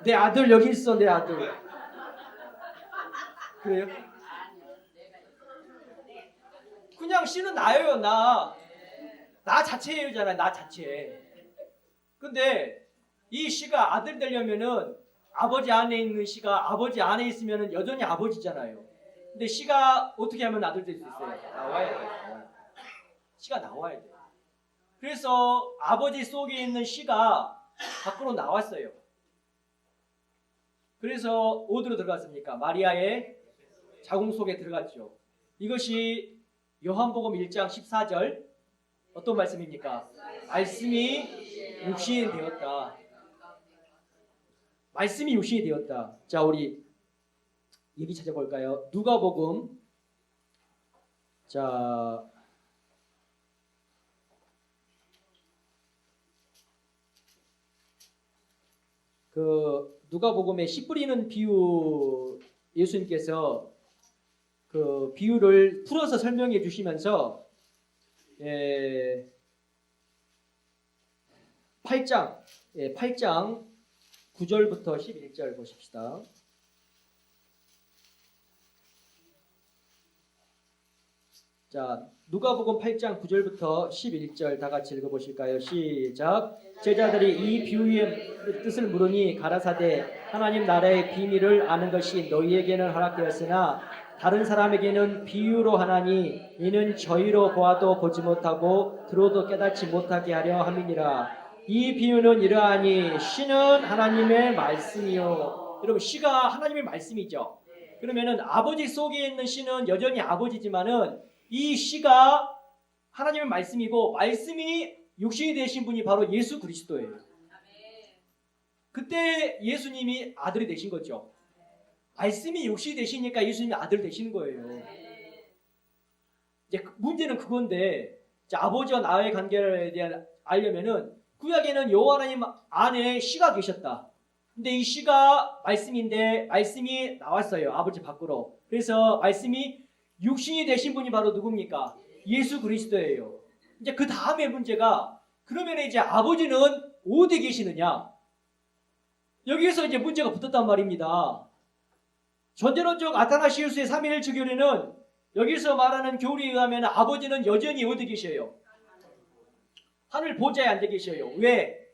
내 아들 여기 있어, 내 아들. 그래요? 그냥 씨는 나예요, 나 자체예요잖아요, 나 자체. 근데 이 씨가 아들 되려면은 아버지 안에 있는 씨가 아버지 안에 있으면은 여전히 아버지잖아요. 근데 씨가 어떻게 하면 아들 될 수 있어요? 나와야 돼요. 씨가 나와야 돼요. 그래서 아버지 속에 있는 씨가 밖으로 나왔어요. 그래서 어디로 들어갔습니까? 마리아의 자궁 속에 들어갔죠. 이것이 요한복음 1장 14절 어떤 말씀입니까? 말씀이 육신이 되었다. 말씀이 육신이 되었다. 자, 우리 얘기 찾아볼까요? 누가복음. 자, 그 누가복음의 씨 뿌리는 비유, 예수님께서 그 비유를 풀어서 설명해 주시면서 8장 9절부터 11절 보십시다. 자, 누가복음 8장 9절부터 11절 다 같이 읽어보실까요? 시작. 제자들이 이 비유의 뜻을 물으니 가라사대 하나님 나라의 비밀을 아는 것이 너희에게는 허락되었으나 다른 사람에게는 비유로 하나니 이는 저희로 보아도 보지 못하고 들어도 깨닫지 못하게 하려 함이니라. 이 비유는 이러하니 시는 하나님의 말씀이요. 여러분, 시가 하나님의 말씀이죠. 그러면은 아버지 속에 있는 시는 여전히 아버지지만은 이 시가 하나님의 말씀이고, 말씀이 육신이 되신 분이 바로 예수 그리스도예요. 그때 예수님이 아들이 되신 거죠. 말씀이 육신이 되시니까 예수님이 아들 되시는 거예요. 이제 문제는 그건데, 아버지와 나의 관계에 대한 알려면은 구약에는 여호와 하나님 안에 시가 계셨다. 근데 이 시가 말씀인데 말씀이 나왔어요. 아버지 밖으로. 그래서 말씀이 육신이 되신 분이 바로 누굽니까? 예수 그리스도예요. 이제 그 다음에 문제가, 그러면 이제 아버지는 어디 계시느냐? 여기에서 이제 문제가 붙었단 말입니다. 전제론적 아타나시우스의 삼위일체 교리는 여기서 말하는 교리에 의하면 아버지는 여전히 어디 계셔요? 하늘 보좌에 앉아 계셔요. 왜?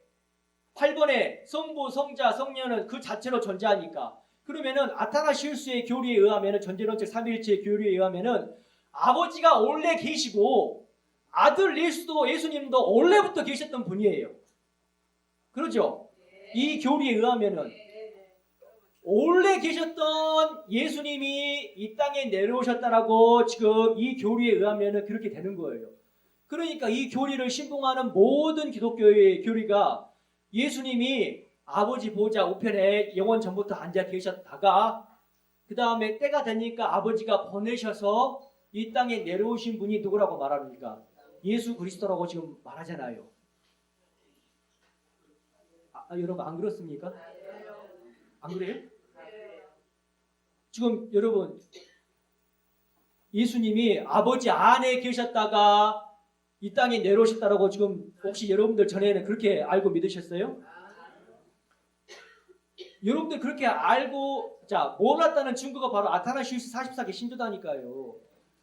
8번에 성부, 성자, 성령은 그 자체로 존재하니까. 그러면은 아타나시우스의 교리에 의하면은, 전제론적 삼위일체 교리에 의하면은 아버지가 원래 계시고 아들 예수님도 원래부터 계셨던 분이에요. 그렇죠? 이 교리에 의하면은 원래 계셨던 예수님이 이 땅에 내려오셨다라고 지금 이 교리에 의하면은 그렇게 되는 거예요. 그러니까 이 교리를 신봉하는 모든 기독교의 교리가 예수님이 아버지 보좌 우편에 영원 전부터 앉아 계셨다가 그 다음에 때가 되니까 아버지가 보내셔서 이 땅에 내려오신 분이 누구라고 말합니까? 예수 그리스도라고 지금 말하잖아요. 여러분 안 그렇습니까? 안 그래요? 지금 여러분, 예수님이 아버지 안에 계셨다가 이 땅에 내려오셨다라고 지금 혹시 여러분들 전에는 그렇게 알고 믿으셨어요? 여러분들 그렇게 알고 몰랐다는 증거가 바로 아타나시우스 44개 신조다니까요.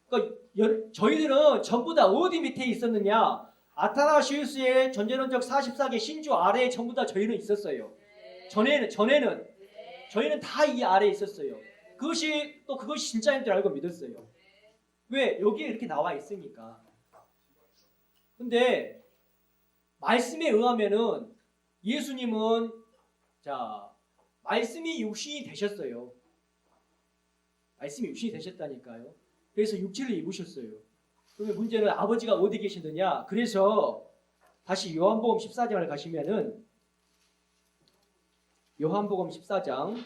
그러니까 저희들은 전부 다 어디 밑에 있었느냐? 아타나시우스의 전제론적 44개 신조 아래에 전부 다 저희는 있었어요. 전에는 저희는 다 이 아래에 있었어요. 그것이 진짜인 줄 알고 믿었어요. 왜? 여기에 이렇게 나와 있으니까. 근데 말씀에 의하면은 예수님은 말씀이 육신이 되셨어요. 말씀이 육신이 되셨다니까요. 그래서 육체를 입으셨어요. 그러면 문제는 아버지가 어디 계시느냐? 그래서 다시 요한복음 14장을 가시면은, 요한복음 14장,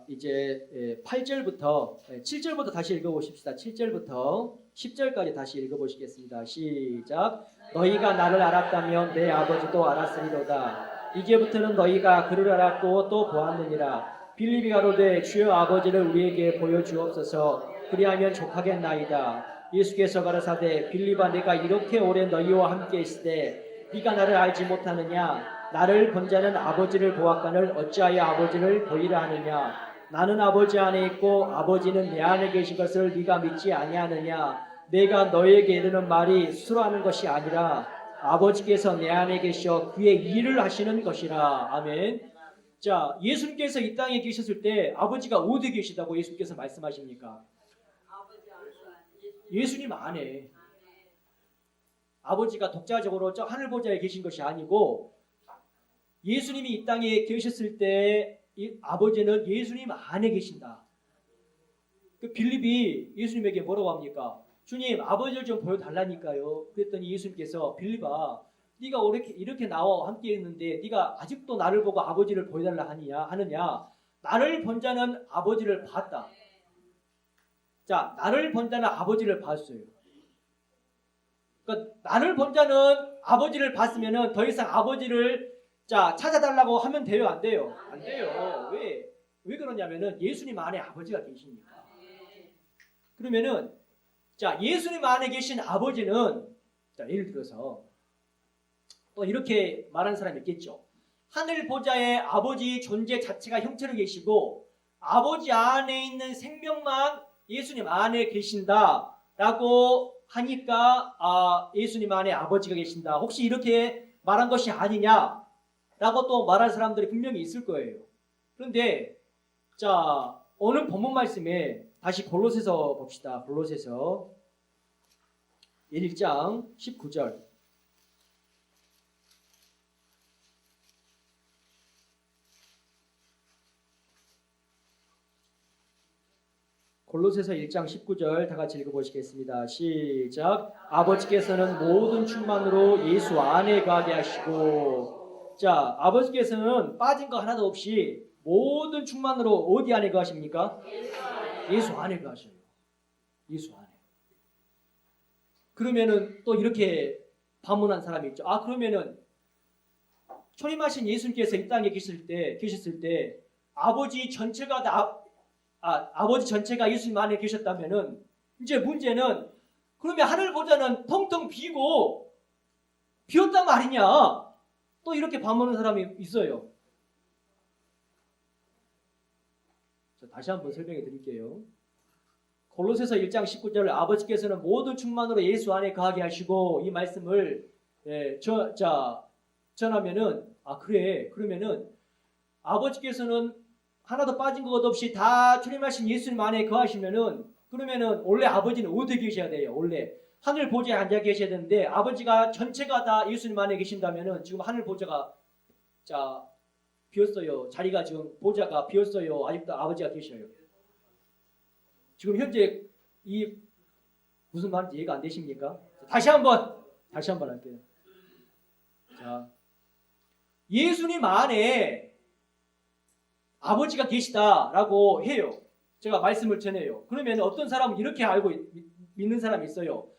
이제 8절부터 7절부터 다시 읽어보십시다. 7절부터 10절까지 다시 읽어보시겠습니다. 시작. 너희가 나를 알았다면 내 아버지도 알았으리로다. 이제부터는 너희가 그를 알았고 또 보았느니라. 빌립이 가로되 주여 아버지를 우리에게 보여주옵소서. 그리하면 족하겠나이다. 예수께서 가라사대 빌립아, 내가 이렇게 오래 너희와 함께 있으되 네가 나를 알지 못하느냐? 나를 본 자는 아버지를 보았거늘 어찌하여 아버지를 보이라 하느냐? 나는 아버지 안에 있고 아버지는 내 안에 계신 것을 네가 믿지 아니하느냐? 내가 너에게 이르는 말이 스스로 하는 것이 아니라 아버지께서 내 안에 계셔 그의 일을 하시는 것이라. 아멘. 예수님께서 이 땅에 계셨을 때 아버지가 어디 계시다고 예수님께서 말씀하십니까? 예수님 안에. 아버지가 독자적으로 저 하늘 보좌에 계신 것이 아니고, 예수님이 이 땅에 계셨을 때 이 아버지는 예수님 안에 계신다. 그 빌립이 예수님에게 뭐라고 합니까? 주님, 아버지를 좀 보여달라니까요. 그랬더니 예수님께서, 빌립아, 네가 이렇게 나와 함께 있는데 네가 아직도 나를 보고 아버지를 보여달라 하느냐? 나를 본 자는 아버지를 봤다. 나를 본 자는 아버지를 봤어요. 그러니까 나를 본 자는 아버지를 봤으면은 더 이상 아버지를 찾아달라고 하면 돼요, 안 돼요? 안 돼요. 왜 그러냐면은 예수님 안에 아버지가 계시니까. 그러면은 예수님 안에 계신 아버지는 예를 들어서 또 이렇게 말하는 사람이 있겠죠. 하늘 보좌에 아버지 존재 자체가 형체로 계시고 아버지 안에 있는 생명만 예수님 안에 계신다라고 하니까 예수님 안에 아버지가 계신다. 혹시 이렇게 말한 것이 아니냐라고 또 말할 사람들이 분명히 있을 거예요. 그런데 자, 오늘 본문 말씀에 다시 골로새서 봅시다. 골로새서 1장 19절. 골로새서 1장 19절 다 같이 읽어보시겠습니다. 시작. 아버지께서는 모든 충만으로 예수 안에 가게 하시고, 자, 아버지께서는 빠진 거 하나도 없이 모든 충만으로 어디 안에 가십니까? 예수 안에 가셔요. 예수 안에. 그러면은 또 이렇게 반문한 사람이 있죠. 아, 그러면은 초림하신 예수님께서 이 땅에 계셨을 때 아버지 전체가 다 아버지 전체가 예수님 안에 계셨다면은 이제 문제는 그러면 하늘 보좌는 텅텅 비었단 말이냐? 또 이렇게 반문하는 사람이 있어요. 자, 다시 한번 설명해 드릴게요. 골로새서 1장 19절 아버지께서는 모든 충만으로 예수 안에 거하게 하시고 이 말씀을 전하면은 아 그래 그러면은 아버지께서는 하나도 빠진 것 없이 다 출임하신 예수님 안에 거하시면은 그러면은 원래 아버지는 어디 계셔야 돼요? 원래 하늘 보좌에 앉아 계셔야 되는데 아버지가 전체가 다 예수님 안에 계신다면은 지금 하늘 보좌가 자 비었어요. 자리가 지금 보좌가 비었어요. 아직도 아버지가 계셔요. 지금 현재 이 무슨 말인지 이해가 안 되십니까? 다시 한번 할게요. 자, 예수님 안에 아버지가 계시다라고 해요. 제가 말씀을 전해요. 그러면 어떤 사람은 이렇게 알고 믿는 사람이 있어요.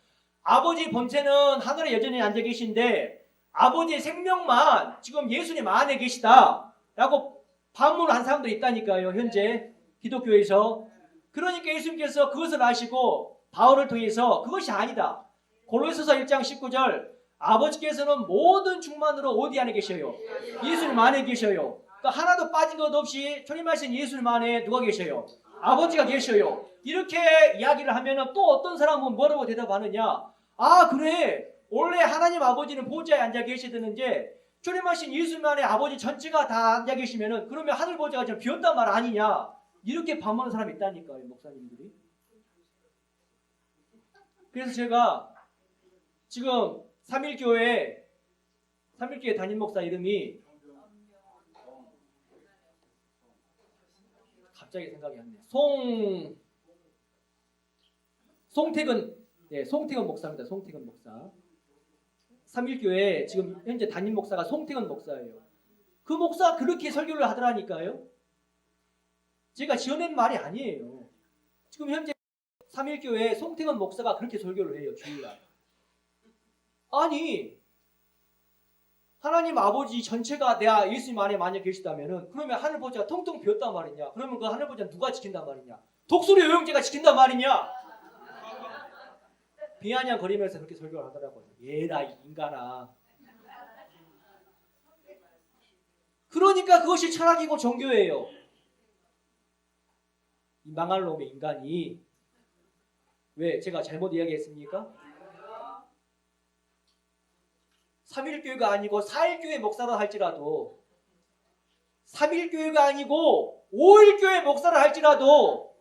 아버지 본체는 하늘에 여전히 앉아 계신데 아버지의 생명만 지금 예수님 안에 계시다라고 반문을 한 사람도 있다니까요. 현재 기독교에서. 그러니까 예수님께서 그것을 아시고 바울을 통해서 그것이 아니다. 골로새서 1장 19절 아버지께서는 모든 충만으로 어디 안에 계셔요? 예수님 안에 계셔요. 그러니까 하나도 빠진 것 없이 초림하신 예수님 안에 누가 계셔요? 아버지가 계셔요. 이렇게 이야기를 하면 또 어떤 사람은 뭐라고 대답하느냐? 아 그래 원래 하나님 아버지는 보좌에 앉아 계시는데 초림하신 예수님 안에 아버지 전체가 다 앉아 계시면은 그러면 하늘 보좌가 좀 비었단 말 아니냐? 이렇게 반문하는 사람이 있다니까요, 목사님들이. 그래서 제가 지금 3일교회 담임 목사 이름이 갑자기 생각이 안 나요. 송태근 목사입니다. 송태근 목사. 3일교회 지금 현재 담임 목사가 송태근 목사예요. 그 목사 그렇게 설교를 하더라니까요. 제가 지어낸 말이 아니에요. 지금 현재 3일교회 송태근 목사가 그렇게 설교를 해요. 주일날. 아니 하나님 아버지 전체가 내가 예수님 안에 만약 계시다면은 그러면 하늘 보좌가 텅텅 비었단 말이냐? 그러면 그 하늘 보좌 누가 지킨단 말이냐? 독수리 요영제가 지킨단 말이냐? 비아냥거리면서 그렇게 설교를 하더라고요. 얘라 이 인간아. 그러니까 그것이 철학이고 종교예요. 이 망할 놈의 인간이 왜 제가 잘못 이야기했습니까? 3일교회가 아니고 4일교회 목사라 할지라도 3일교회가 아니고 5일교회 목사라 할지라도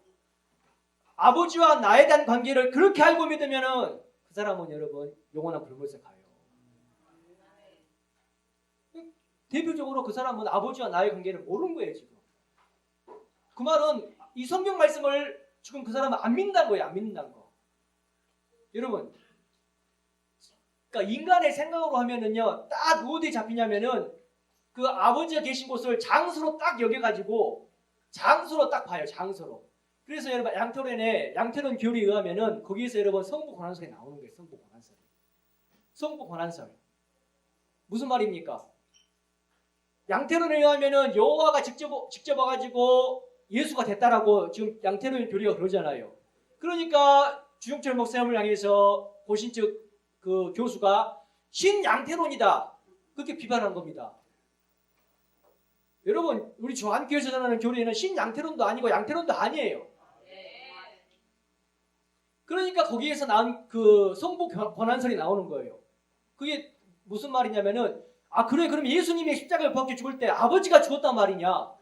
아버지와 나에 대한 관계를 그렇게 알고 믿으면은 그 사람은 여러분 영원한 불못에 가요. 대표적으로 그 사람은 아버지와 나의 관계를 모르는 거예요 지금. 그 말은 이 성경 말씀을 지금 그 사람은 안 믿는다는 거예요. 안 믿는다는 거. 여러분 그러니까 인간의 생각으로 하면은요 딱 어디에 잡히냐면은 그 아버지가 계신 곳을 장소로 딱 여겨가지고 장소로 딱 봐요. 장소로. 그래서 여러분 양태론 교리에 의하면은 거기에서 여러분 성부 권한설이 나오는 거예요. 성부 권한설. 무슨 말입니까? 양태론에 의하면은 여호와가 직접 와가지고 예수가 됐다라고 지금 양태론 교리가 그러잖아요. 그러니까 주영철 목사님을 향해서 고신측 그 교수가 신양태론이다 그렇게 비판한 겁니다. 여러분 우리 조한교에서 전하는 교리에는 신양태론도 아니고 양태론도 아니에요. 그러니까 거기에서 나온 그 성부 권한설이 나오는 거예요. 그게 무슨 말이냐면은 아 그래 그럼 예수님이 십자가를 벗겨 죽을 때 아버지가 죽었단 말이냐?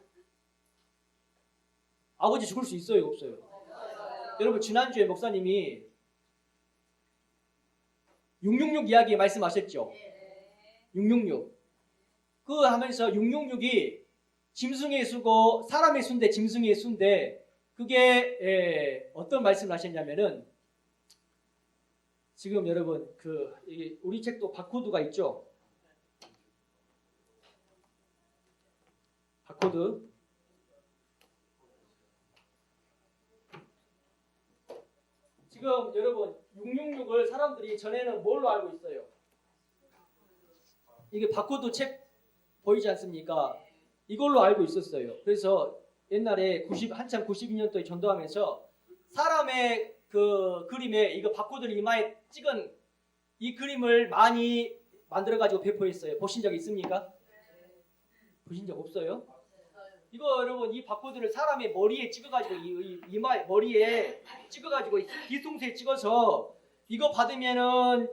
아버지 죽을 수 있어요, 없어요? 여러분 지난주에 목사님이 666 이야기 말씀하셨죠? 666. 그 하면서 666이 짐승의 수고 사람의 수인데 짐승의 수인데 그게 어떤 말씀을 하셨냐면은 지금 여러분 우리 책도 바코드가 있죠? 바코드. 지금 여러분 666을 사람들이 전에는 뭘로 알고 있어요? 이게 바코드 책 보이지 않습니까? 이걸로 알고 있었어요. 그래서 옛날에 한참 92년도에 전도하면서 사람의 그 그림에 이거 바코드를 이마에 찍은 이 그림을 많이 만들어가지고 배포했어요. 보신 적 있습니까? 보신 적 없어요? 이거 여러분 이 바코드를 사람의 머리에 찍어가지고 이마 머리에 찍어가지고 뒤통수에 찍어서 이거 받으면은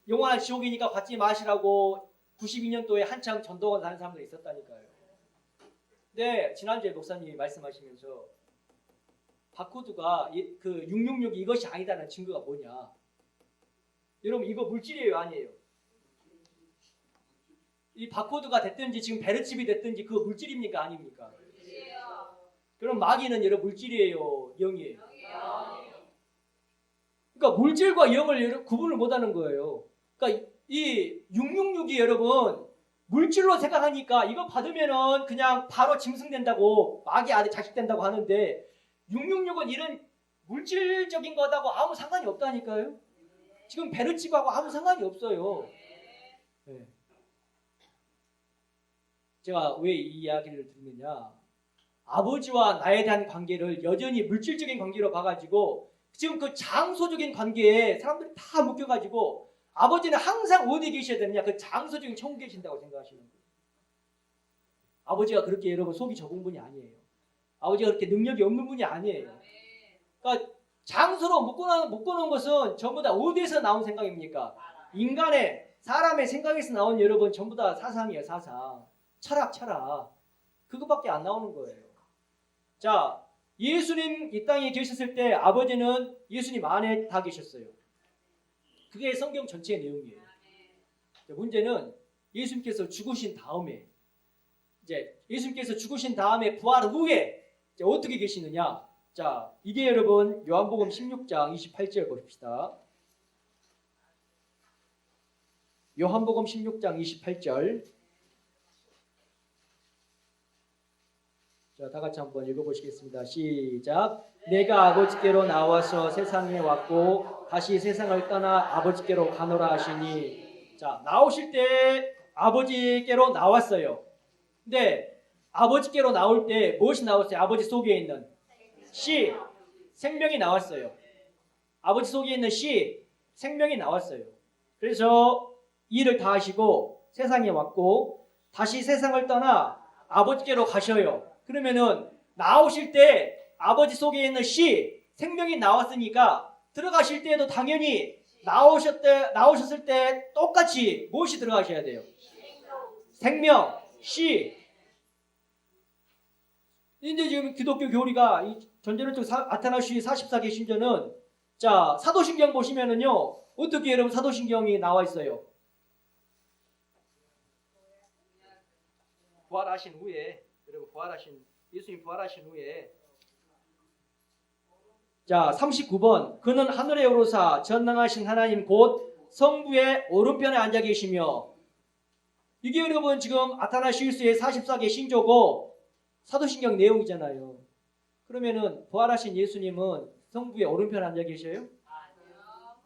영원한 지옥이니까 받지 마시라고 92년도에 한참 전도가 다는 사람들이 있었다니까요. 근데 지난주에 목사님이 말씀하시면서 바코드가 그 666이 이것이 아니다는 증거가 뭐냐? 여러분 이거 물질이에요, 아니에요? 이 바코드가 됐든지 지금 베르칩이 됐든지 그거 물질입니까, 아닙니까? 그럼 마귀는 여러분 물질이에요, 영이에요? 그러니까 물질과 영을 구분을 못하는 거예요. 그러니까 이 666이 여러분 물질로 생각하니까 이거 받으면은 그냥 바로 짐승 된다고 마귀 아들 자식 된다고 하는데 666은 이런 물질적인 거하고 아무 상관이 없다니까요. 지금 베르치하고 아무 상관이 없어요. 네. 제가 왜 이 이야기를 듣느냐? 아버지와 나에 대한 관계를 여전히 물질적인 관계로 봐가지고 지금 그 장소적인 관계에 사람들이 다 묶여가지고 아버지는 항상 어디 계셔야 되느냐? 그 장소적인 천국에 계신다고 생각하시는 거예요. 아버지가 그렇게 여러분 속이 좁은 분이 아니에요. 아버지가 그렇게 능력이 없는 분이 아니에요. 그러니까 장소로 묶어놓은 것은 전부 다 어디에서 나온 생각입니까? 인간의 사람의 생각에서 나온 여러분 전부 다 사상이에요. 사상. 철학. 그것밖에 안 나오는 거예요. 자, 예수님 이 땅에 계셨을 때 아버지는 예수님 안에 다 계셨어요. 그게 성경 전체의 내용이에요. 문제는 예수님께서 죽으신 다음에 예수님께서 죽으신 다음에 부활 후에 어떻게 계시느냐? 자, 이게 여러분 요한복음 16장 28절 보십시다. 요한복음 16장 28절. 자, 다 같이 한번 읽어보시겠습니다. 시작. 내가 아버지께로 나와서 세상에 왔고 다시 세상을 떠나 아버지께로 가노라 하시니. 자, 나오실 때 아버지께로 나왔어요. 근데 아버지께로 나올 때 무엇이 나왔어요? 아버지 속에 있는 씨, 생명이 나왔어요. 아버지 속에 있는 씨, 생명이 나왔어요. 그래서 일을 다 하시고 세상에 왔고 다시 세상을 떠나 아버지께로 가셔요. 그러면은 나오실 때 아버지 속에 있는 씨, 생명이 나왔으니까 들어가실 때에도 당연히 나오셨을 때 똑같이 무엇이 들어가셔야 돼요? 생명, 씨. 근데 지금 기독교 교리가 이 전제론적 아타나시의 44개 신전은 자, 사도신경 보시면은요 어떻게 여러분 사도신경이 나와 있어요? 부활하신 후에 여러분 예수님 부활하신 후에 자 39번 그는 하늘에 오르사 전능하신 하나님 곧 성부의 오른편에 앉아 계시며 이게 여러분 지금 아타나시우스의 44개 신조고 사도신경 내용이잖아요. 그러면은 부활하신 예수님은 성부의 오른편에 앉아 계셔요?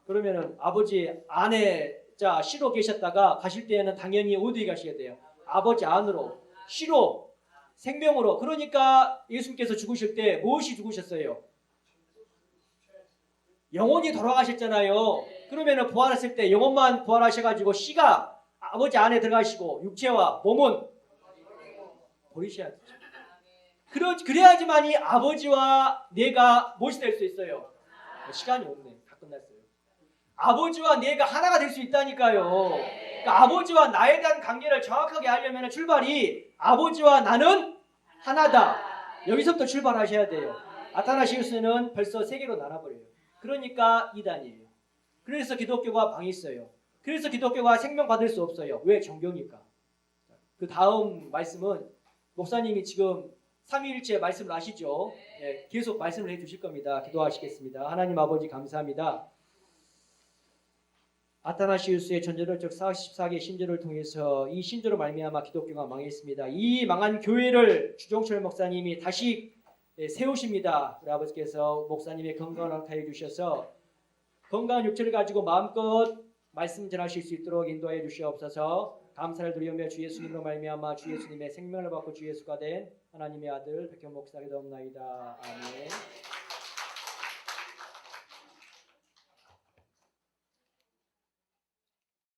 그러면은 아버지 안에 자 시로 계셨다가 가실 때에는 당연히 어디에 가셔야 돼요? 아버지 안으로 시로 생명으로. 그러니까 예수님께서 죽으실 때 무엇이 죽으셨어요? 영혼이 돌아가셨잖아요. 그러면은 부활했을 때 영혼만 부활하셔가지고 씨가 아버지 안에 들어가시고 육체와 몸은 버리셔야 되죠. 그래야지만이 아버지와 내가 무엇이 될 수 있어요? 시간이 없네. 다 끝났어요. 아버지와 내가 하나가 될 수 있다니까요. 그러니까 아버지와 나에 대한 관계를 정확하게 하려면 출발이 아버지와 나는 하나다. 여기서부터 출발하셔야 돼요. 아타나시우스는 벌써 세 개로 나눠버려요. 그러니까 이단이에요. 그래서 기독교가 망했어요. 그래서 기독교가 생명받을 수 없어요. 왜? 종교니까. 그 다음 말씀은 목사님이 지금 삼위일체 말씀을 아시죠? 네, 계속 말씀을 해주실 겁니다. 기도하시겠습니다. 하나님 아버지 감사합니다. 아타나시우스의 전제론적 44개 신조를 통해서 이 신조로 말미암아 기독교가 망했습니다. 이 망한 교회를 주종철 목사님이 다시 세우십니다. 우리 아버지께서 목사님의 건강을 허락하여 주셔서 건강한 육체를 가지고 마음껏 말씀 전하실 수 있도록 인도하여 주시옵소서. 감사를 드리며 주 예수님으로 말미암아 주 예수님의 생명을 받고 주 예수가 된 하나님의 아들 백현 목사에게 돕나이다. 아멘.